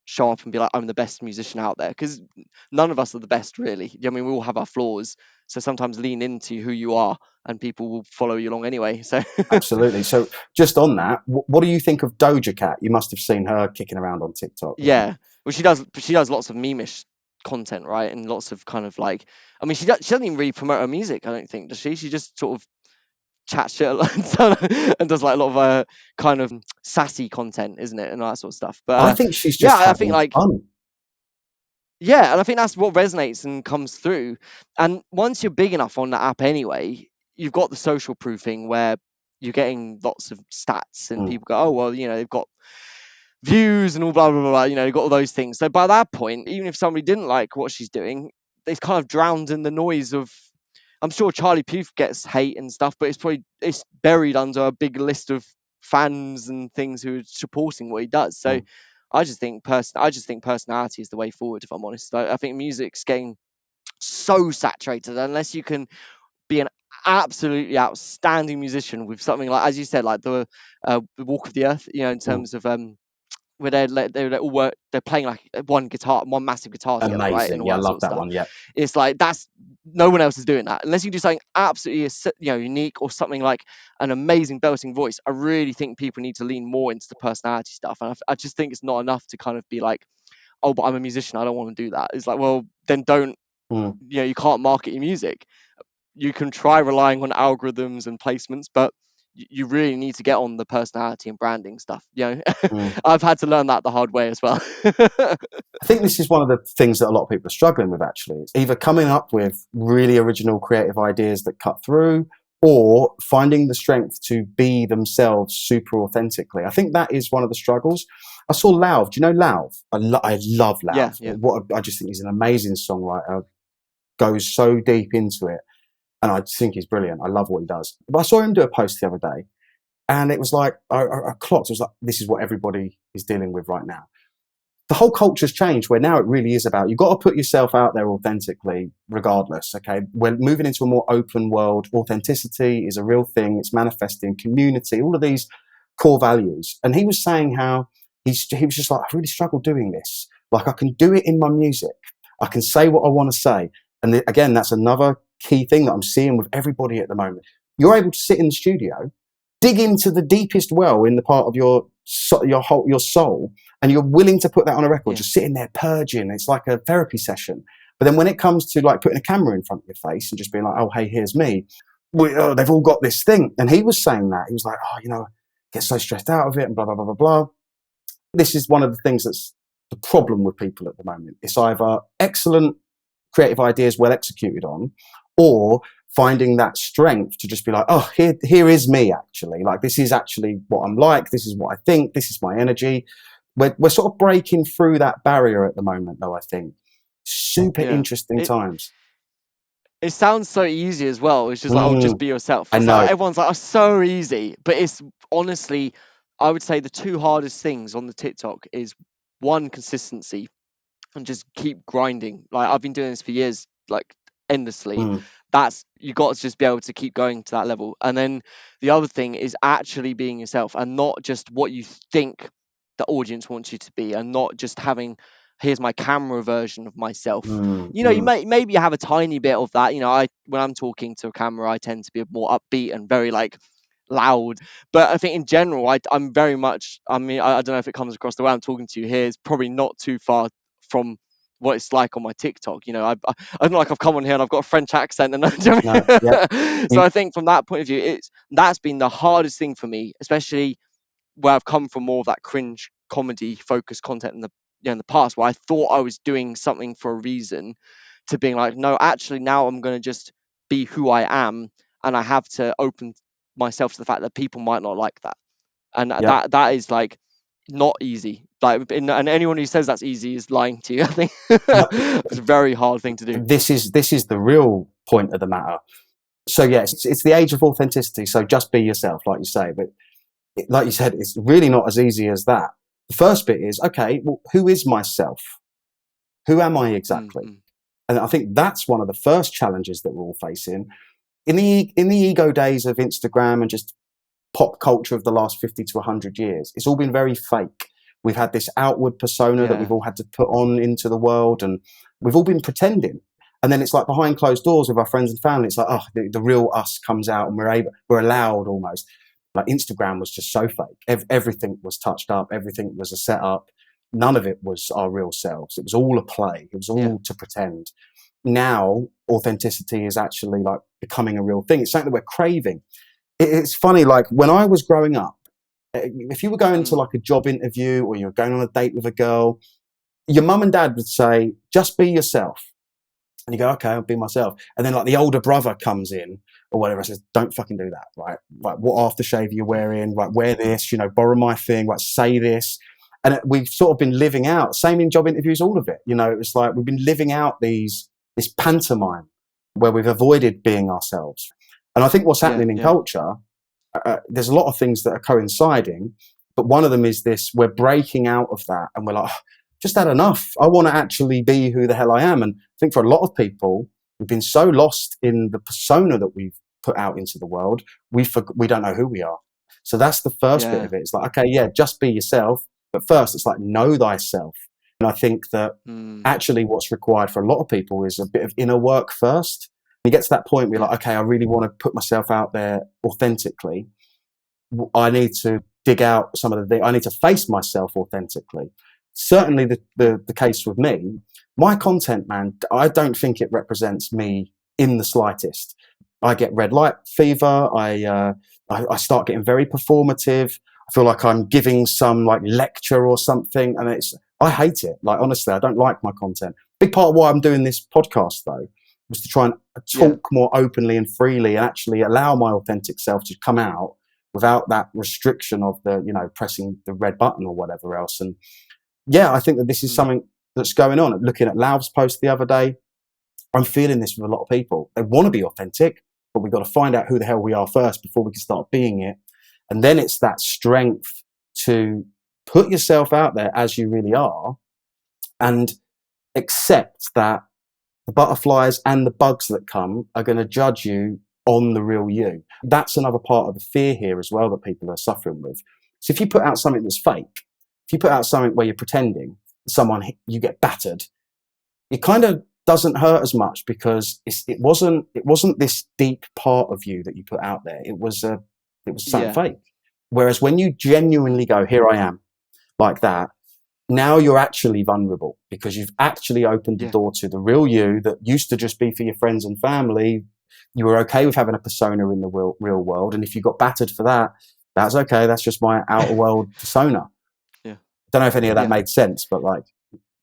show up and be like, I'm the best musician out there, because none of us are the best, really. I mean, we all have our flaws, so sometimes lean into who you are and people will follow you along anyway. So absolutely. So just on that, what do you think of Doja Cat? You must have seen her kicking around on TikTok. Yeah, well, she does lots of meme-ish content, right? And lots of kind of like, I mean, she doesn't even really promote her music, I don't think, does she? She just sort of chat shit and does like a lot of kind of sassy content, isn't it, and all that sort of stuff. But I think she's just I think like fun. Yeah, and I think that's what resonates and comes through. And once you're big enough on the app anyway, you've got the social proofing where you're getting lots of stats and people go, oh well, they've got views and all blah blah blah, you've got all those things. So by that point, even if somebody didn't like what she's doing, it's kind of drowned in the noise of, I'm sure Charlie Puth gets hate and stuff, but it's buried under a big list of fans and things who are supporting what he does. So I just think personality is the way forward, if I'm honest. I think music's getting so saturated unless you can be an absolutely outstanding musician with something like, as you said, like the Walk of the Earth, in terms of where they all work, they're playing like one massive guitar together. Amazing. Right? And Yeah, I love that one. Yeah, it's like, that's, no one else is doing that unless you do something absolutely unique or something like an amazing belting voice. I really think people need to lean more into the personality stuff, and I just think it's not enough to kind of be like, oh, but I'm a musician, I don't want to do that. It's like, well, then don't. You can't market your music. You can try relying on algorithms and placements, but you really need to get on the personality and branding stuff. Mm. I've had to learn that the hard way as well. I think this is one of the things that a lot of people are struggling with, actually. It's either coming up with really original creative ideas that cut through, or finding the strength to be themselves super authentically. I think that is one of the struggles. I saw Lauv. Do you know Lauv? I love Yeah, Lauv. yeah. I just think he's an amazing songwriter, goes so deep into it. And I think he's brilliant. I love what he does. But I saw him do a post the other day, and it was like, I clocked, it was like, this is what everybody is dealing with right now. The whole culture's changed where now it really is about, you've got to put yourself out there authentically regardless. Okay, we're moving into a more open world. Authenticity is a real thing. It's manifesting community, all of these core values. And he was saying how he was just like, I really struggle doing this. Like, I can do it in my music, I can say what I want to say. And again, that's another key thing that I'm seeing with everybody at the moment. You're able to sit in the studio, dig into the deepest well in the part of your soul, and you're willing to put that on a record, Yeah. just sitting there purging. It's like a therapy session. But then when it comes to like putting a camera in front of your face and just being like, oh, hey, here's me, they've all got this thing. And he was saying that. He was like, oh, get so stressed out of it and blah, blah, blah, blah, blah. This is one of the things that's the problem with people at the moment. It's either excellent creative ideas well executed on, or finding that strength to just be like, oh, here is me, actually. Like, this is actually what I'm like. This is what I think. This is my energy. We're sort of breaking through that barrier at the moment, though, I think. Super Yeah. interesting times. It sounds so easy as well. It's just like, oh, just be yourself. I It's like know. everyone's like, oh, so easy. But it's honestly, I would say the two hardest things on the TikTok is one, consistency, and just keep grinding. Like, I've been doing this for years, like endlessly. Mm, That's, you got to just be able to keep going to that level. And then the other thing is actually being yourself, and not just what you think the audience wants you to be, and not just having, here's my camera version of myself. mm, You mm. maybe have a tiny bit of that. I, when I'm talking to a camera, I tend to be more upbeat and very like loud. But I think in general, I'm very much, I mean, I don't know if it comes across the way I'm talking to you here, is probably not too far from what it's like on my TikTok. I don't like I've come on here and I've got a French accent, and No, yeah. so I think from that point of view, that's been the hardest thing for me, especially where I've come from more of that cringe comedy focused content in the past, where I thought I was doing something for a reason, to being like, no, actually now I'm going to just be who I am, and I have to open myself to the fact that people might not like that, and Yeah. that is like not easy. Like, and anyone who says that's easy is lying to you. I think No, it's a very hard thing to do. this is the real point of the matter. So yes, it's the age of authenticity. So just be yourself, like you say. But like you said, it's really not as easy as that. The first bit is, okay, well, who is myself? Who am I exactly? Mm-hmm. And I think that's one of the first challenges that we're all facing in the ego days of Instagram and just pop culture of the last 50 to 100 years. It's all been very fake. We've had this outward persona that we've Yeah, all had to put on into the world, and we've all been pretending. And then it's like behind closed doors with our friends and family, it's like, oh, the real us comes out, and we're allowed almost. Like, Instagram was just so fake. Everything was touched up. Everything was a setup. None of it was our real selves. It was all a play. It was yeah, all to pretend. Now, authenticity is actually like becoming a real thing. It's something that we're craving. It's funny, like when I was growing up, if you were going to mm, like a job interview or you're going on a date with a girl, your mum and dad would say, just be yourself. And you go, okay, I'll be myself. And then like the older brother comes in or whatever, and says, don't fucking do that, right? Like, what aftershave are you wearing? Right, wear this, borrow my thing, right, say this. And we've sort of been living out, same in job interviews, all of it. It was like we've been living out this pantomime where we've avoided being ourselves. And I think what's yeah, happening in yeah, culture, there's a lot of things that are coinciding, but one of them is this: we're breaking out of that, and we're like, oh, just had enough. I want to actually be who the hell I am. And I think for a lot of people, we've been so lost in the persona that we've put out into the world, we don't know who we are. So that's the first bit yeah, of it. It's like, okay, yeah, just be yourself. But first, it's like, know thyself. And I think that mm, actually what's required for a lot of people is a bit of inner work first. You get to that point where you're yeah, like, okay, I really want to put myself out there authentically. I need to dig out some of the things. I need to face myself authentically. Certainly yeah, the case with me. My content, man, I don't think it represents me in the slightest. I get red light fever. I start getting very performative. I feel like I'm giving some like lecture or something, and I hate it. Like honestly, I don't like my content. Big part of why I'm doing this podcast though was to try and Yeah. talk more openly and freely, and actually allow my authentic self to come out without that restriction of the pressing the red button or whatever else. And yeah, I think that this is Mm. something that's going on. Looking at Lauv's post the other day, I'm feeling this with a lot of people. They want to be authentic, but we've got to find out who the hell we are first before we can start being it. And then it's that strength to put yourself out there as you really are and accept that the butterflies and the bugs that come are going to judge you on the real you. That's another part of the fear here as well that people are suffering with. So if you put out something that's fake, if you put out something where you're pretending someone, you get battered, it kind of doesn't hurt as much because it wasn't this deep part of you that you put out there. It was something Yeah. fake. Whereas when you genuinely go, here I am, like that, now you're actually vulnerable because you've actually opened the Yeah. door to the real you that used to just be for your friends and family. You were okay with having a persona in the real world, and if you got battered for that, that's okay. That's just my outer world persona. Yeah. Don't know if any of that Yeah. made sense, but like,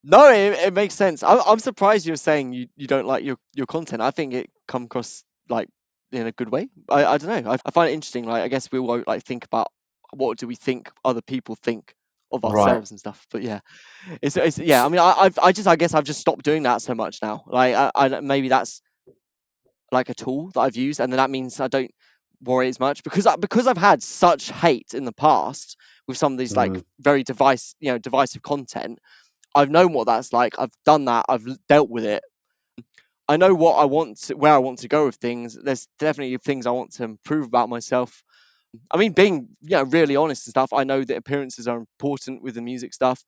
No, it makes sense. I'm surprised you're saying you don't like your content. I think it come across like in a good way. I don't know. I find it interesting. Like I guess we won't like think about what do we think other people think of right. ourselves and stuff. But yeah, it's yeah. I mean, I guess I've just stopped doing that so much now. Like maybe that's like a tool that I've used, and then that means I don't worry as much because I've had such hate in the past with some of these like Mm, very divisive content. I've known what that's like. I've done that. I've dealt with it. I know what I want where I want to go with things. There's definitely things I want to improve about myself. I mean, being really honest and stuff. I know that appearances are important with the music stuff.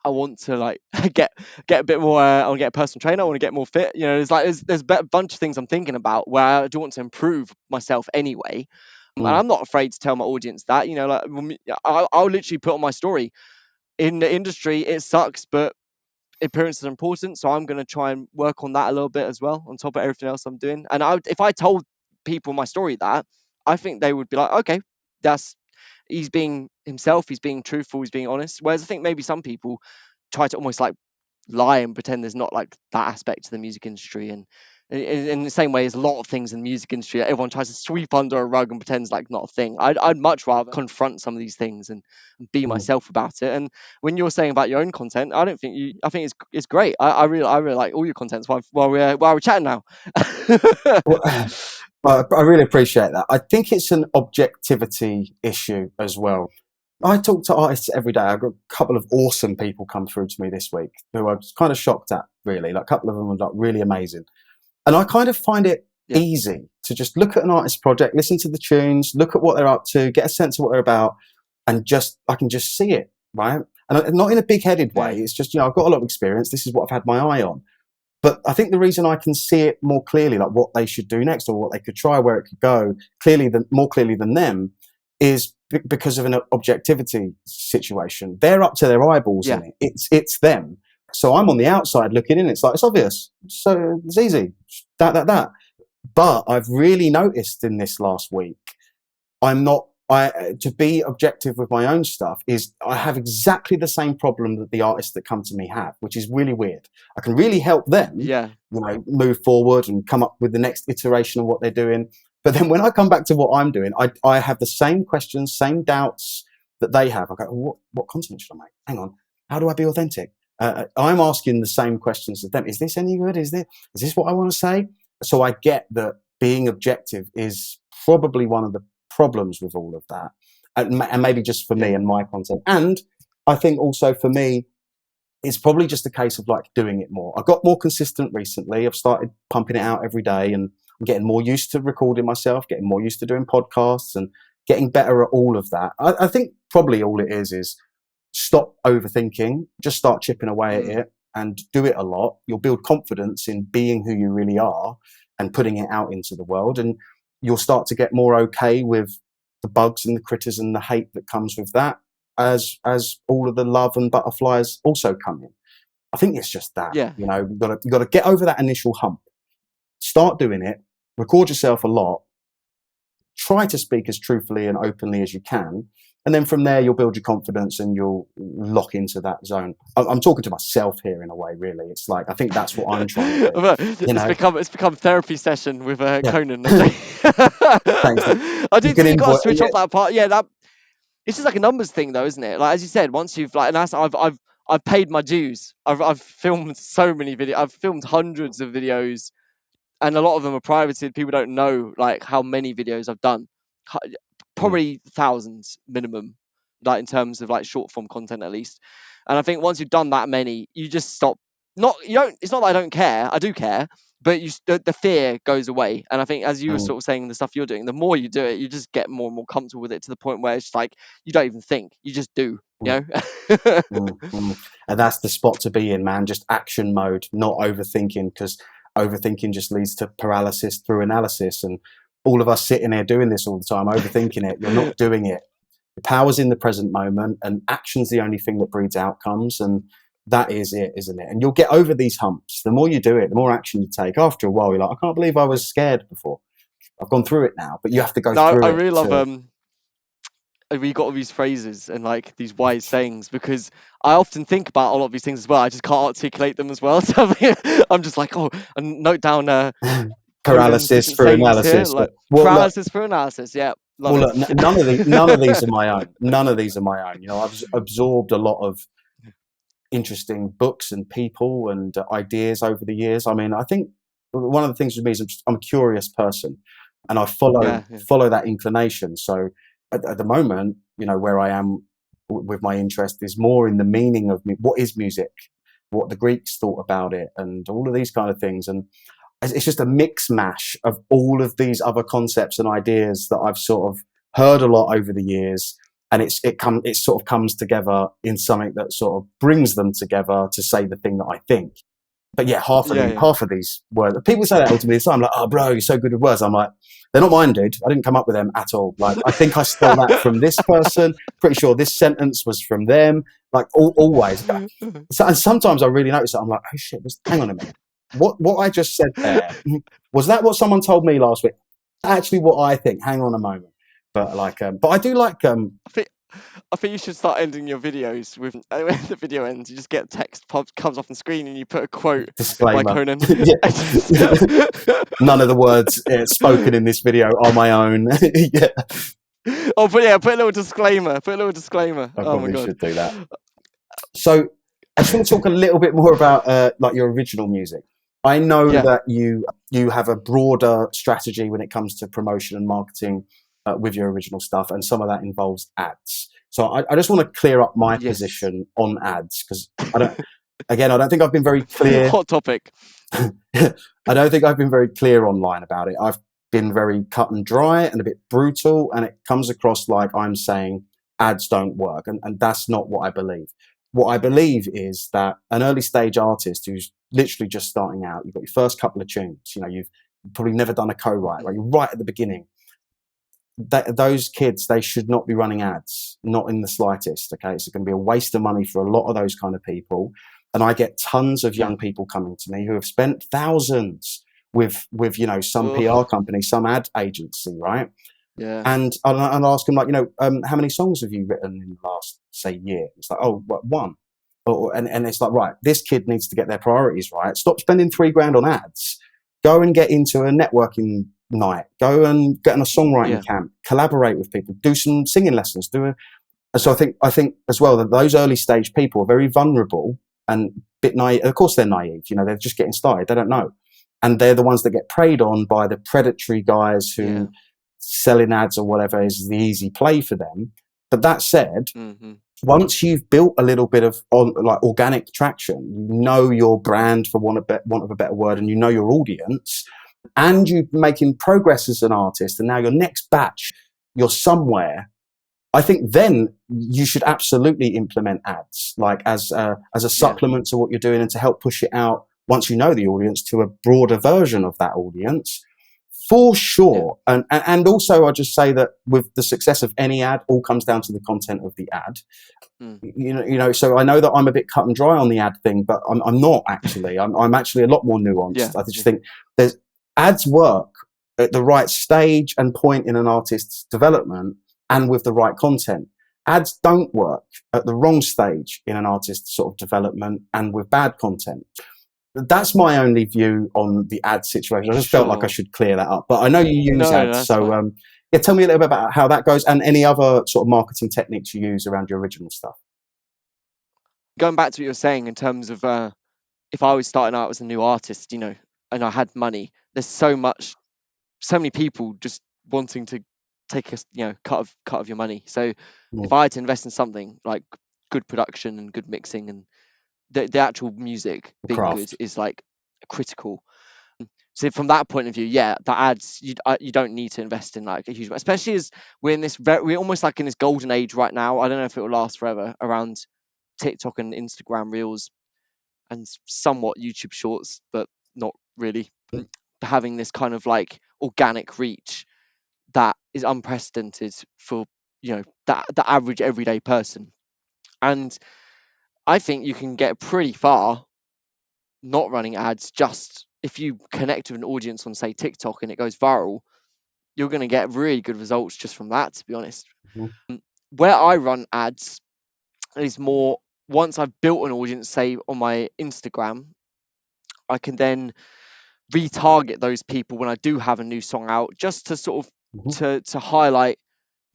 I want to like get a bit more. I want to get a personal trainer. I want to get more fit. There's a bunch of things I'm thinking about where I do want to improve myself anyway. And mm, I'm not afraid to tell my audience that. I'll literally put on my story. In the industry, it sucks, but appearances are important, so I'm going to try and work on that a little bit as well on top of everything else I'm doing. And if I told people my story that, I think they would be like, okay, that's he's being himself, he's being truthful, he's being honest. Whereas I think maybe some people try to almost like lie and pretend there's not like that aspect to the music industry. And in the same way as a lot of things in the music industry, everyone tries to sweep under a rug and pretends like not a thing. I'd much rather confront some of these things and be mm. myself about it. And when you're saying about your own content, I don't think you. I think it's great. I really like all your contents while we're chatting now. Well, I really appreciate that. I think it's an objectivity issue as well. I talk to artists every day. I've got a couple of awesome people come through to me this week who I was kind of shocked at, really. Like a couple of them were like really amazing. And I kind of find it Yeah, easy to just look at an artist's project, listen to the tunes, look at what they're up to, get a sense of what they're about, and I can just see it, right? And not in a big-headed way. yeah, It's just, I've got a lot of experience. This is what I've had my eye on. But I think the reason I can see it more clearly, like what they should do next or what they could try, where it could go, more clearly than them, is because of an objectivity situation. They're up to their eyeballs yeah, in it. It's them. So I'm on the outside looking in. It's like it's obvious. So it's easy. That. But I've really noticed in this last week, I'm not. To be objective with my own stuff is I have exactly the same problem that the artists that come to me have, which is really weird. I can really help them, yeah, move forward and come up with the next iteration of what they're doing. But then when I come back to what I'm doing, I have the same questions, same doubts that they have. I go, what content should I make? Hang on, how do I be authentic? I'm asking the same questions as them. Is this any good? Is this what I want to say? So I get that being objective is probably one of the problems with all of that, and maybe just for me yeah, and my content. And I think also for me, it's probably just a case of like doing it more. I got more consistent recently. I've started pumping it out every day, and I'm getting more used to recording myself, getting more used to doing podcasts, and getting better at all of that. I think probably all it is stop overthinking, just start chipping away at mm, it and do it a lot. You'll build confidence in being who you really are and putting it out into the world. And you'll start to get more okay with the bugs and the critters and the hate that comes with that as all of the love and butterflies also come in. I think it's just that, yeah, you've got to get over that initial hump, start doing it, record yourself a lot, try to speak as truthfully and openly as you can. And then from there, you'll build your confidence and you'll lock into that zone. I'm talking to myself here in a way, really. It's like, I think that's what I'm trying to do. It's become therapy session with Yeah. Conan. Thanks. I do You can think you got to invoice. switch off that part. Yeah, that it's just like a numbers thing, though, isn't it? Like as you said, once you've like, and that's I've paid my dues. I've filmed so many videos. I've filmed hundreds of videos, and a lot of them are privated. People don't know like how many videos I've done. Mm, Probably thousands minimum, like in terms of like short form content at least. And I think once you've done that many, you just stop. Not you don't. It's not that I don't care. I do care, but the fear goes away. And I think as you were mm, sort of saying the stuff you're doing, the more you do it, you just get more and more comfortable with it to the point where it's like you don't even think, you just do. mm, You know. And that's the spot to be in, man. Just action mode, not overthinking, because overthinking just leads to paralysis through analysis. And all of us sitting here doing this all the time, overthinking it, you're not doing it. The power's in the present moment, and action's the only thing that breeds outcomes. And that is it, isn't it? And you'll get over these humps. The more you do it, the more action you take. After a while, you're like, I can't believe I was scared before. I've gone through it now, but you have to go No, I through it really love to. we got all these phrases and like these wise sayings because I often think about a lot of these things as well. I just can't articulate them as well. So I'm just like, oh, and note down Conan's Paralysis different through sayings here, analysis. like Well, look, paralysis for analysis. Yeah, love well, it. look. None of these are my own. None of these are my own. You know, I've absorbed a lot of interesting books and people and ideas over the years. I mean, I think one of the things with me is I'm a curious person, and I follow Yeah, yeah, follow that inclination. So at the moment, you know, where I am with my interest is more in the meaning of what is music, what the Greeks thought about it, and all of these kind of things. And it's just a mix mash of all of these other concepts and ideas that I've sort of heard a lot over the years, and it sort of comes together in something that sort of brings them together to say the thing that I think. But yeah, yeah, half of these words, people say that to me all the time, like, "Oh, bro, you're so good with words." I'm like, they're not mine, dude. I didn't come up with them at all. Like, I think I stole that from this person. Pretty sure this sentence was from them. Like, always. yeah. So, and sometimes I really notice that. I'm like, oh shit, hang on a minute. What I just said there, was that what someone told me last week? Actually, what I think. Hang on a moment. But like, but I do like I think I think you should start ending your videos with when the video ends. You just get text comes off the screen and you put a quote by disclaimer. Conan. Yeah. None of the words spoken in this video are my own. Yeah, Oh, but yeah, put a little disclaimer. Put a little disclaimer. I Oh my probably god. should do that. So I just want to talk a little bit more about like your original music. I know Yeah. that you have a broader strategy when it comes to promotion and marketing with your original stuff, and some of that involves ads. So I just want to clear up my Yes. position on ads, because I don't think I've been very clear. Hot topic. I don't think I've been very clear online about it. I've been very cut and dry and a bit brutal, and it comes across like I'm saying ads don't work, and that's not what I believe. What I believe is that an early stage artist who's literally just starting out, you've got your first couple of tunes, you know, you've probably never done a co-write, right? You're right at the beginning. Those kids, they should not be running ads, not in the slightest. Okay, it's going to be a waste of money for a lot of those kind of people. And I get tons of Yeah. young people coming to me who have spent thousands with you know, some Ugh. PR company, some ad agency, right? Yeah. And I'll ask them, like, you know, how many songs have you written in the last, say, year? It's like, oh, what, one. And it's like, right, this kid needs to get their priorities right. Stop spending $3,000 on ads. Go and get into a networking night. Go and get on a songwriting Yeah. camp. Collaborate with people. Do some singing lessons. So I think as well that those early stage people are very vulnerable and a bit naive. Of course, they're naive. You know, they're just getting started. They don't know, and they're the ones that get preyed on by the predatory guys Yeah. who selling ads or whatever is the easy play for them. But that said, Mm-hmm. once you've built a little bit of like organic traction, you know your brand, for want of a better word, and you know your audience, and you're making progress as an artist, and now your next batch, you're somewhere. I think then you should absolutely implement ads, like as a Yeah. supplement to what you're doing, and to help push it out once you know the audience to a broader version of that audience. For Yeah. sure. And also, I just say that with the success of any ad, all comes down to the content of the ad. Mm. So I know that I'm a bit cut and dry on the ad thing, but I'm not actually. I'm actually a lot more nuanced. Yeah. I just Yeah. think there's ads work at the right stage and point in an artist's development and with the right content. Ads don't work at the wrong stage in an artist's sort of development and with bad content. That's my only view on the ad situation. I just felt like I Sure. should clear that up. But I know you use No, ads, that's so fine. yeah, tell me a little bit about how that goes and any other sort of marketing techniques you use around your original stuff. Going back to what you were saying in terms of if I was starting out as a new artist, and I had money, there's so many people just wanting to take a cut of your money. So if Mm, I had to invest in something like good production and good mixing and the actual music the being good craft. is like critical. So from that point of view, yeah, the ads you don't need to invest in like a huge amount, especially as we're almost like in this golden age right now. I don't know if it will last forever around TikTok and Instagram Reels and somewhat YouTube Shorts, but not really. Having this kind of like organic reach that is unprecedented for the average everyday person, and I think you can get pretty far not running ads. Just if you connect with an audience on say TikTok and it goes viral, you're going to get really good results just from that, to be honest. Mhm, Where I run ads is more once I've built an audience, say on my Instagram, I can then retarget those people when I do have a new song out, just to sort of mhm. to highlight.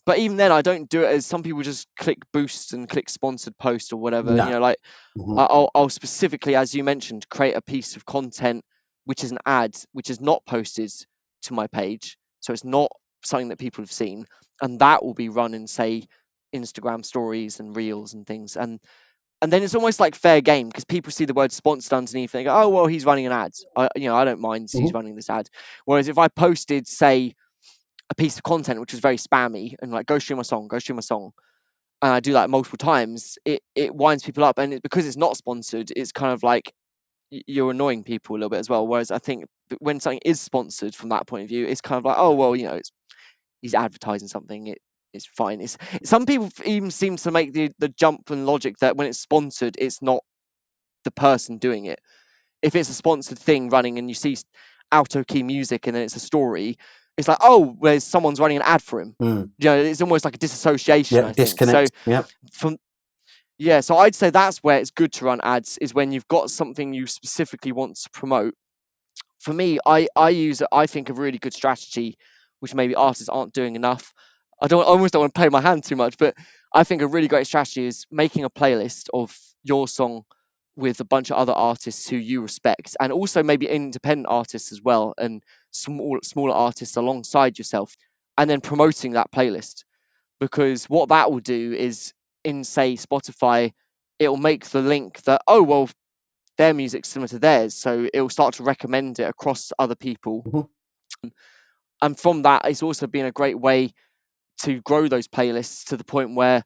But even then, I don't do it as some people just click boost and click sponsored post or whatever. No. Like Mhm, I'll specifically, as you mentioned, create a piece of content which is an ad, which is not posted to my page, so it's not something that people have seen, and that will be run in say Instagram stories and reels and things, and then it's almost like fair game because people see the word sponsored underneath and they go, oh well, he's running an ad. I don't mind he's mhm, running this ad. Whereas if I posted say a piece of content which was very spammy and like go stream my song, go stream my song, and I do that multiple times, it winds people up, and because it's not sponsored, it's kind of like you're annoying people a little bit as well. Whereas I think when something is sponsored from that point of view, it's kind of like, oh well, he's advertising something. It's fine. It's some people even seem to make the jump and logic that when it's sponsored, it's not the person doing it. If it's a sponsored thing running and you see Alto Key music and then it's a story, it's like, oh, there's someone's running an ad for him. mm. It's almost like a disassociation, Yeah, I think. So disconnect. Yeah. from yeah, so I'd say that's where it's good to run ads is when you've got something you specifically want to promote. For me, I think a really good strategy, which maybe artists aren't doing enough. I almost don't want to play my hand too much, but I think a really great strategy is making a playlist of your song with a bunch of other artists who you respect, and also maybe independent artists as well, and smaller artists alongside yourself, and then promoting that playlist. Because what that will do is, in say Spotify, it will make the link that, oh well, their music's similar to theirs, so it will start to recommend it across other people. Mhm, And from that, it's also been a great way to grow those playlists to the point where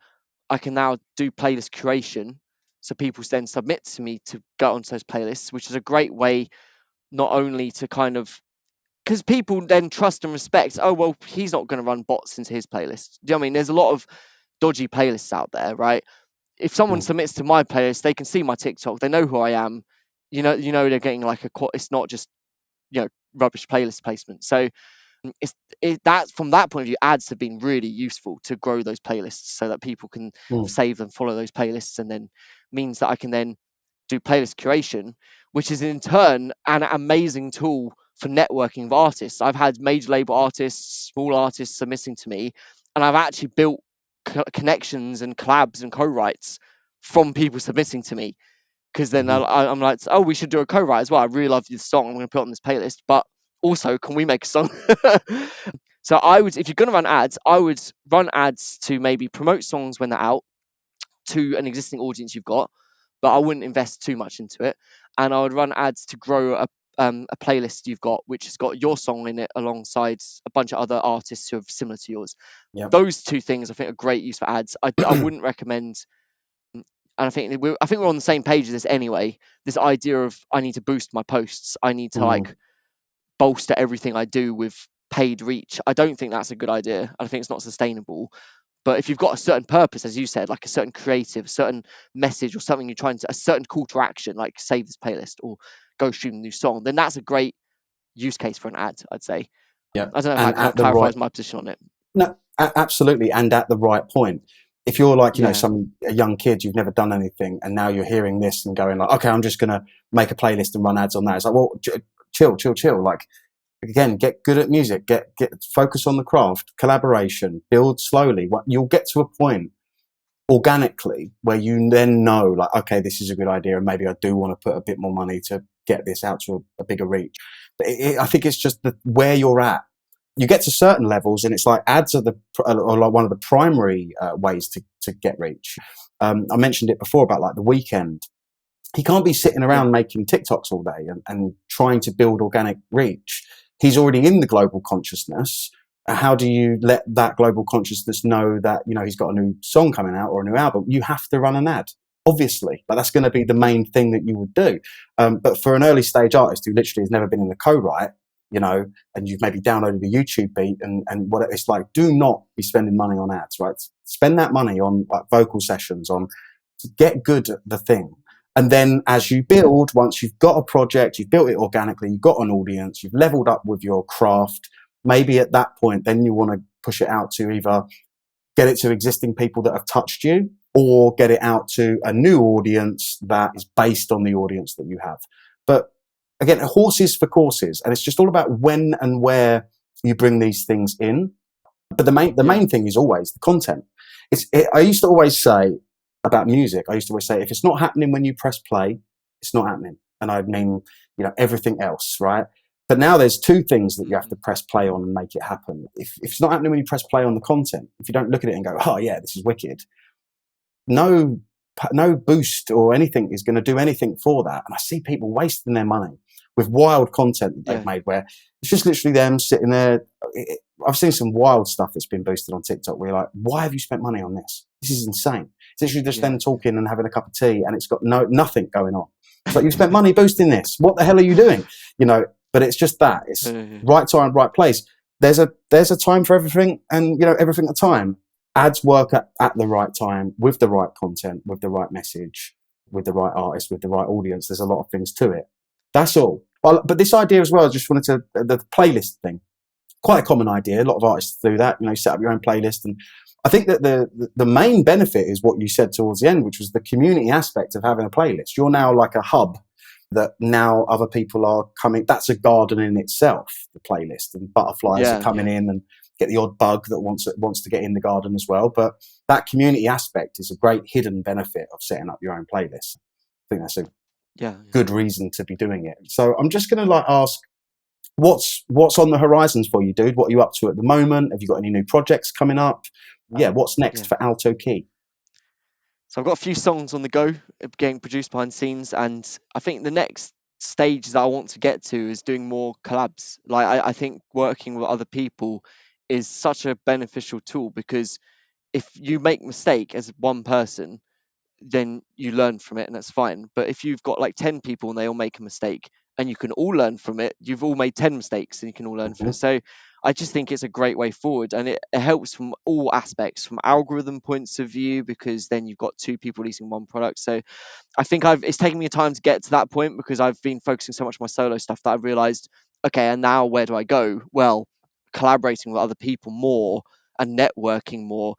I can now do playlist curation. So people then submit to me to go onto those playlists, which is a great way not only to kind of because people then trust and respect. Oh well, he's not going to run bots into his playlist. Do you know what I mean? There's a lot of dodgy playlists out there, right? If someone mm, submits to my playlist, they can see my TikTok. They know who I am. They're getting like it's not just rubbish playlist placement. So that from that point of view, ads have been really useful to grow those playlists so that people can mm. save and follow those playlists, and then means that I can then do playlist curation, which is in turn an amazing tool for networking of artists. I've had major label artists, small artists submitting to me, and I've actually built connections and collabs and co-writes from people submitting to me. Because then Mhm, I'm like, oh, we should do a co-write as well. I really love this song. I'm going to put it on this playlist, but also, can we make a song? So I would, if you're going to run ads, I would run ads to maybe promote songs when they're out to an existing audience you've got, but I wouldn't invest too much into it. And I would run ads to grow a playlist you've got, which has got your song in it alongside a bunch of other artists who are similar to yours. yeah. Those two things I think are great use for ads. I wouldn't recommend, and I think we're on the same page as this anyway. This idea of I need to boost my posts, I need to Mm, like bolster everything I do with paid reach. I don't think that's a good idea. I think it's not sustainable. But if you've got a certain purpose, as you said, like a certain creative, certain message, or something you're trying to, a certain call to action, like save this playlist or go stream a new song, then that's a great use case for an ad, I'd say. Yeah, I don't know if and that kind of at the right clarifies my position on it. no, absolutely, and at the right point. If you're like, Yeah, a young kid, you've never done anything, and now you're hearing this and going like, okay, I'm just gonna make a playlist and run ads on that. It's like, well, chill. Like, again, get good at music, get focus on the craft, collaboration, build slowly. What you'll get to a point organically where you then know, like, okay, this is a good idea, and maybe I do want to put a bit more money to get this out to a bigger reach. But I think it's just where you're at. You get to certain levels, and it's like ads are like one of the primary ways to get reach. I mentioned it before about like the weekend. He can't be sitting yeah, around making TikToks all day and trying to build organic reach. He's already in the global consciousness. How do you let that global consciousness know that, he's got a new song coming out or a new album? You have to run an ad, obviously. But that's going to be the main thing that you would do. But for an early stage artist who literally has never been in the co-write, and you've maybe downloaded a YouTube beat and what it's like, do not be spending money on ads, right? Spend that money on like vocal sessions, on to get good at the thing. And then as you build, once you've got a project, you've built it organically, you've got an audience, you've leveled up with your craft, maybe at that point, then you want to push it out to either get it to existing people that have touched you or get it out to a new audience that is based on the audience that you have. But again, horses for courses. And it's just all about when and where you bring these things in. But the yeah, main thing is always the content. I used to always say about music, I used to always say, if it's not happening when you press play, it's not happening. And I mean, everything else, right? But now there's two things that you have to press play on and make it happen. If it's not happening when you press play on the content, if you don't look at it and go, oh yeah, this is wicked, no boost or anything is going to do anything for that. And I see people wasting their money with wild content that they've yeah, made where it's just literally them sitting there. I've seen some wild stuff that's been boosted on TikTok where you're like, why have you spent money on this? This is insane. It's literally just yeah. them talking and having a cup of tea and it's got nothing going on. It's like, you spent money boosting this. What the hell are you doing? But it's just that. It's right time, right place. There's a time for everything, and everything at a time. Ads work at the right time, with the right content, with the right message, with the right artist, with the right audience. There's a lot of things to it. That's all. But this idea as well, I just wanted to, the playlist thing, quite a common idea. A lot of artists do that, set up your own playlist. And I think that the main benefit is what you said towards the end, which was the community aspect of having a playlist. You're now like a hub that now other people are coming. That's a garden in itself, the playlist, and butterflies are Yeah, coming yeah, in and get the odd bug that wants to get in the garden as well. But that community aspect is a great hidden benefit of setting up your own playlist. I think that's a yeah. good reason to be doing it. So I'm just going to ask, what's on the horizons for you, dude? What are you up to at the moment? Have you got any new projects coming up? Yeah, what's next Yeah. for Alto Key? So I've got a few songs on the go, getting produced behind the scenes, and I think the next stage that I want to get to is doing more collabs. Like I think working with other people is such a beneficial tool because if you make mistake as one person, then you learn from it and that's fine. But if you've got like 10 people and they all make a mistake and you can all learn from it, you've all made 10 mistakes and you can all learn from Mm-hmm. it. So I just think it's a great way forward, and it helps from all aspects, from algorithm points of view, because then you've got two people releasing one product. So I think it's taken me time to get to that point because I've been focusing so much on my solo stuff that I've realized, okay, and now where do I go? Well, collaborating with other people more and networking more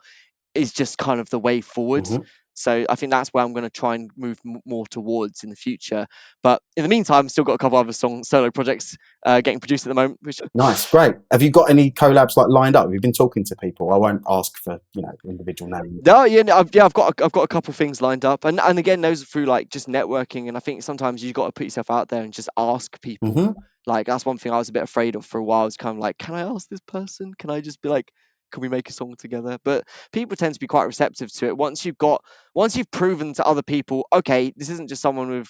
is just kind of the way forward. Mm-hmm. So I think that's where I'm going to try and move more towards in the future. But in the meantime, I've still got a couple other solo projects getting produced at the moment. Which Nice, great. Have you got any collabs lined up? Have you been talking to people? I won't ask for individual names. no, yeah, no, I've got a couple of things lined up, and again, those are through like just networking. And I think sometimes you've got to put yourself out there and just ask people. Mm-hmm. Like that's one thing I was a bit afraid of for a while. I was kind of like, can I ask this person? Can I just be like, can we make a song together? But people tend to be quite receptive to it. Once you've proven to other people, okay, this isn't just someone with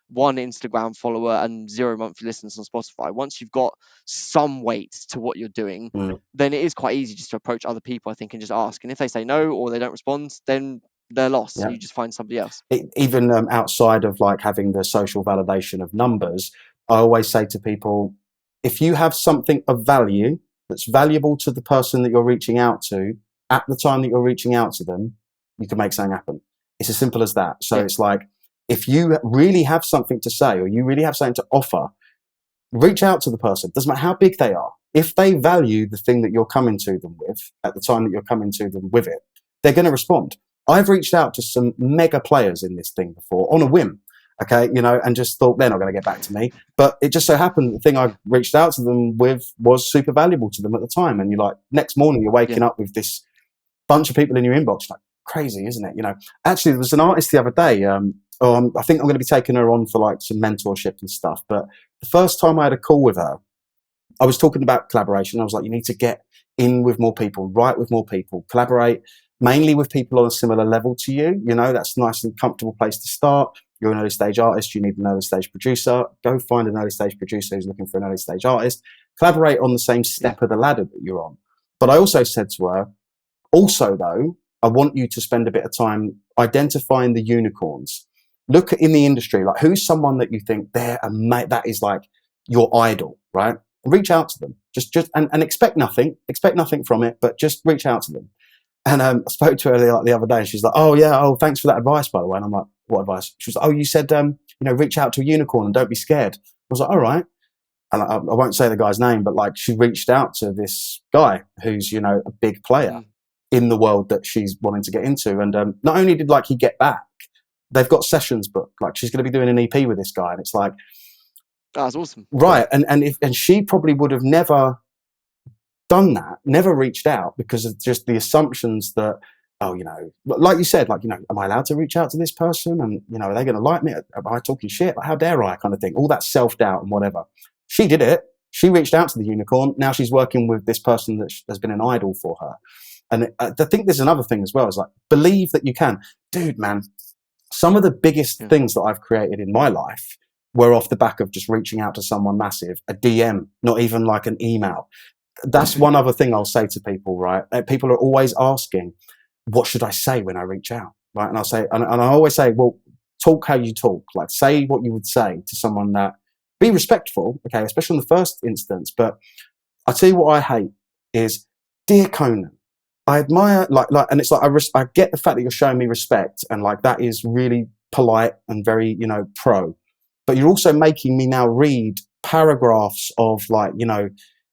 one Instagram follower and 0 monthly listens on Spotify. Once you've got some weight to what you're doing, Mm. then it is quite easy just to approach other people, I think, and just ask. And if they say no or they don't respond, then they're lost. Yeah. You just find somebody else. Even outside of like having the social validation of numbers, I always say to people, if you have something of value that's valuable to the person that you're reaching out to at the time that you're reaching out to them, you can make something happen. It's as simple as that. So Yeah, it's like, if you really have something to say or you really have something to offer, reach out to the person. Doesn't matter how big they are. if they value the thing that you're coming to them with at the time that you're coming to them with it, they're going to respond. I've reached out to some mega players in this thing before on a whim, okay, and just thought they're not going to get back to me. But it just so happened the thing I reached out to them with was super valuable to them at the time. And you're like, next morning you're waking up with this bunch of people in your inbox, like crazy, isn't it? Actually, there was an artist the other day. I think I'm going to be taking her on for like some mentorship and stuff. But the first time I had a call with her, I was talking about collaboration. I was like, you need to get in with more people, write with more people, collaborate mainly with people on a similar level to you. That's a nice and comfortable place to start. You're an early stage artist. You need an early stage producer. Go find an early stage producer who's looking for an early stage artist. Collaborate on the same step of the ladder that you're on. But I also said to her, also though, I want you to spend a bit of time identifying the unicorns. Look in the industry, like who's someone that you think that is like your idol, right? Reach out to them, just and expect nothing from it, but just reach out to them. And I spoke to her the other day, and she's like, "Oh yeah, thanks for that advice, by the way." And I'm like, "What advice?" She was like, "Oh, you said reach out to a unicorn and don't be scared." I was like, "All right." And I won't say the guy's name, but like she reached out to this guy who's a big player in the world that she's wanting to get into, and not only did like he get back, they've got sessions booked. Like she's going to be doing an EP with this guy, and it's like, that's awesome, right? And she probably would have never done that, never reached out because of just the assumptions that, like you said, like, am I allowed to reach out to this person? And, are they going to like me? Am I talking shit? Like, how dare I kind of thing? All that self-doubt and whatever. She did it. She reached out to the unicorn. Now she's working with this person that has been an idol for her. And I think there's another thing as well. Is like, believe that you can. Dude, man, some of the biggest things that I've created in my life were off the back of just reaching out to someone massive, a DM, not even like an email. That's one other thing I'll say to people, right? People are always asking, what should I say when I reach out, right? And I'll say, and I always say, well, talk how you talk. Like, say what you would say to someone that, be respectful, okay, especially in the first instance. But I tell you what I hate is, dear Conan, I admire, and it's like, I get the fact that you're showing me respect, and like, that is really polite and very, pro. But you're also making me now read paragraphs of like,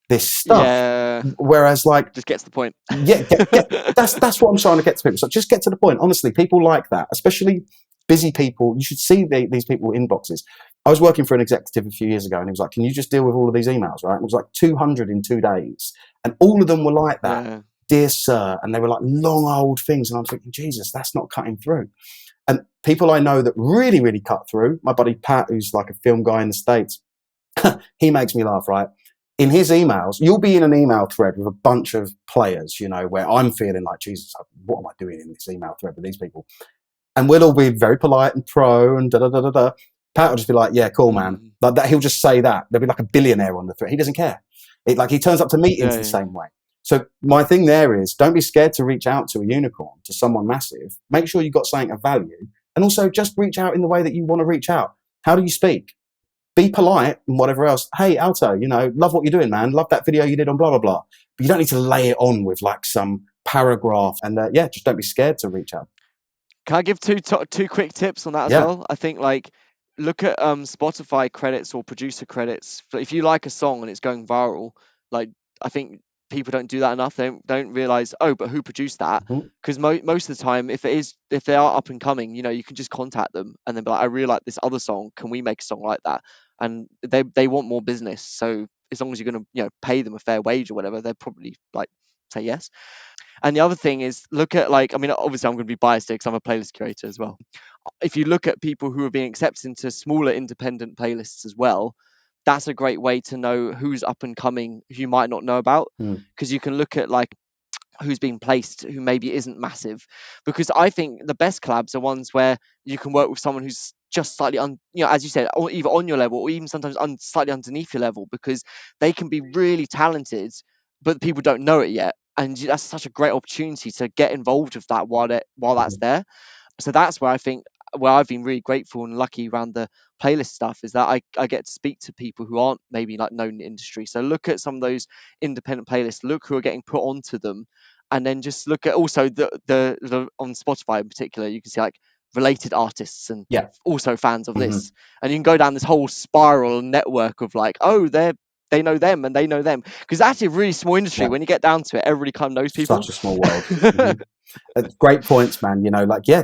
this stuff. Yeah. Whereas like, just get to the point. That's what I'm trying to get to people. So just get to the point. Honestly, people like that, especially busy people. You should see these people inboxes. I was working for an executive a few years ago, and he was like, "Can you just deal with all of these emails?" Right? And it was like 200 in 2 days, and all of them were like that. Yeah. Dear sir, and they were like long old things, and I'm thinking, Jesus, that's not cutting through. And people I know that really, really cut through. My buddy Pat, who's like a film guy in the States, he makes me laugh, right? In his emails, you'll be in an email thread with a bunch of players, where I'm feeling like, Jesus, what am I doing in this email thread with these people? And we'll all be very polite and pro and da-da-da-da-da. Pat will just be like, yeah, cool, man. Like that, he'll just say that. There'll be like a billionaire on the thread. He doesn't care. He turns up to meetings the same way. So my thing there is, don't be scared to reach out to a unicorn, to someone massive. Make sure you've got something of value. And also just reach out in the way that you want to reach out. How do you speak? Be polite and whatever else. Hey, Alto, love what you're doing, man. Love that video you did on blah, blah, blah. But you don't need to lay it on with like some paragraph. And just don't be scared to reach out. Can I give two quick tips on that as well? I think like look at Spotify credits or producer credits. If you like a song and it's going viral, like I think people don't do that enough. They don't realize, but who produced that? Because most of the time, if they are up and coming, you can just contact them and then be like, I really like this other song. Can we make a song like that? And they want more business. So as long as you're gonna pay them a fair wage or whatever, they'll probably like say yes. And the other thing is look at obviously I'm going to be biased here because I'm a playlist curator as well. If you look at people who are being accepted into smaller independent playlists as well, that's a great way to know who's up and coming who you might not know about, because you can look at like who's being placed who maybe isn't massive, because I think the best collabs are ones where you can work with someone who's just slightly as you said, or either on your level or even sometimes slightly underneath your level, because they can be really talented but people don't know it yet, and that's such a great opportunity to get involved with that while that's there. So that's where I think where I've been really grateful and lucky around the playlist stuff is that I get to speak to people who aren't maybe like known in the industry. So look at some of those independent playlists, look who are getting put onto them, and then just look at also the on Spotify in particular, you can see like related artists and also fans of this, and you can go down this whole spiral network of like, oh, they're they know them and they know them, because that's a really small industry. Yeah. When you get down to it, everybody kind of knows people. Such a small world. Mhm. Great points, man.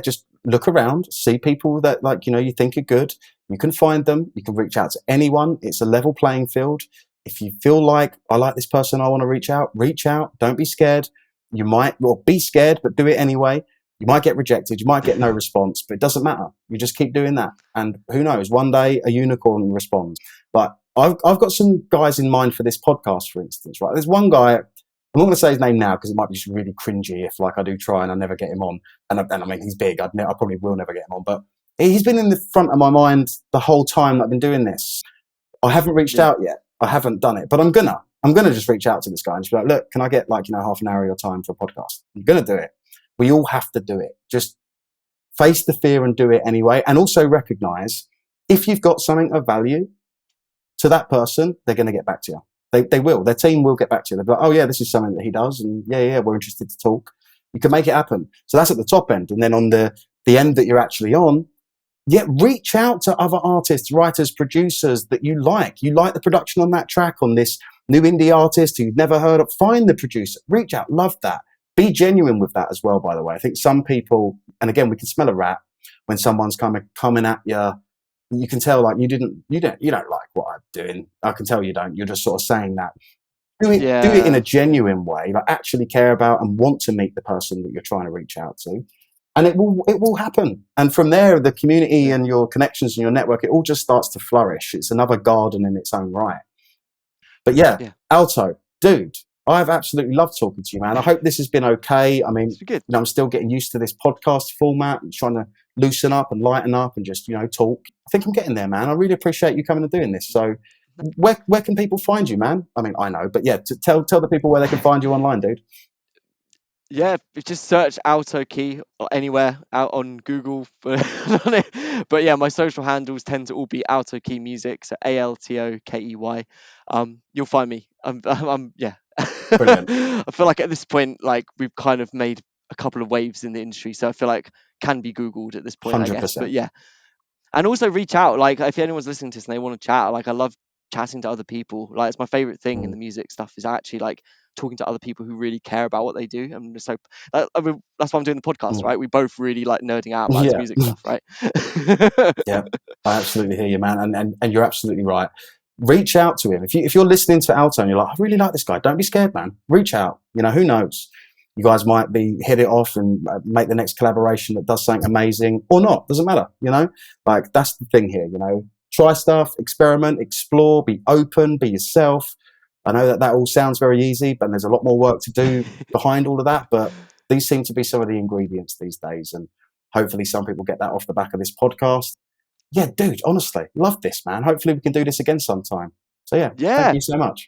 Just look around, see people that you think are good. You can find them. You can reach out to anyone. It's a level playing field. If you feel like I like this person, I want to reach out. Reach out. Don't be scared. You might, well, be scared, but do it anyway. You might get rejected. You might get no response, but it doesn't matter. You just keep doing that, and who knows? One day a unicorn responds. But I've got some guys in mind for this podcast, for instance. Right? There's one guy. I'm not going to say his name now because it might be just really cringy if I do try and I never get him on. And I mean, he's big. I probably will never get him on. But he's been in the front of my mind the whole time that I've been doing this. I haven't reached Yeah. out yet. I haven't done it. But I'm going to just reach out to this guy and just be like, look, can I get half an hour of your time for a podcast? I'm going to do it. We all have to do it. Just face the fear and do it anyway. And also recognize if you've got something of value to that person, they're going to get back to you. They will. Their team will get back to you. They'll be like, oh, yeah, this is something that he does. And yeah, we're interested to talk. You can make it happen. So that's at the top end. And then on the end that you're actually on, reach out to other artists, writers, producers that you like. You like the production on that track, on this new indie artist who you've never heard of. Find the producer. Reach out. Love that. Be genuine with that as well, by the way. I think some people, and again, we can smell a rat when someone's coming at you. You can tell you don't like what I'm doing. I can tell you don't. You're just sort of saying that. Do it in a genuine way. Like actually care about and want to meet the person that you're trying to reach out to, and it will happen. And from there, the community and your connections and your network, it all just starts to flourish. It's another garden in its own right. But Alto, dude, I've absolutely loved talking to you, man. I hope this has been okay. I mean, I'm still getting used to this podcast format and trying to loosen up and lighten up and just, talk. I think I'm getting there, man. I really appreciate you coming and doing this. So where can people find you, man? I mean, I know, but tell the people where they can find you online, dude. Yeah, just search Alto Key or anywhere out on Google. But yeah, my social handles tend to all be Alto Key Music, so ALTOKEY. You'll find me. Yeah. Brilliant. I feel like at this point, like we've kind of made a couple of waves in the industry, so I feel like can be Googled at this point, 100%. I guess. But yeah, and also reach out. Like if anyone's listening to this and they want to chat, like I love chatting to other people. Like it's my favorite thing in the music stuff is actually like talking to other people who really care about what they do. I'm just so that's why I'm doing the podcast, right? We both really like nerding out about this music stuff, right? Yeah, I absolutely hear you, man, and you're absolutely right. Reach out to him if you're listening to Alto and you're like, I really like this guy. Don't be scared, man. Reach out. Who knows? You guys might hit it off and make the next collaboration that does something amazing or not. Doesn't matter. Like that's the thing here. Try stuff, experiment, explore, be open, be yourself. I know that all sounds very easy, but there's a lot more work to do behind all of that. But these seem to be some of the ingredients these days, and hopefully some people get that off the back of this podcast. Yeah, dude, honestly, love this, man. Hopefully we can do this again sometime. So yeah, thank you so much.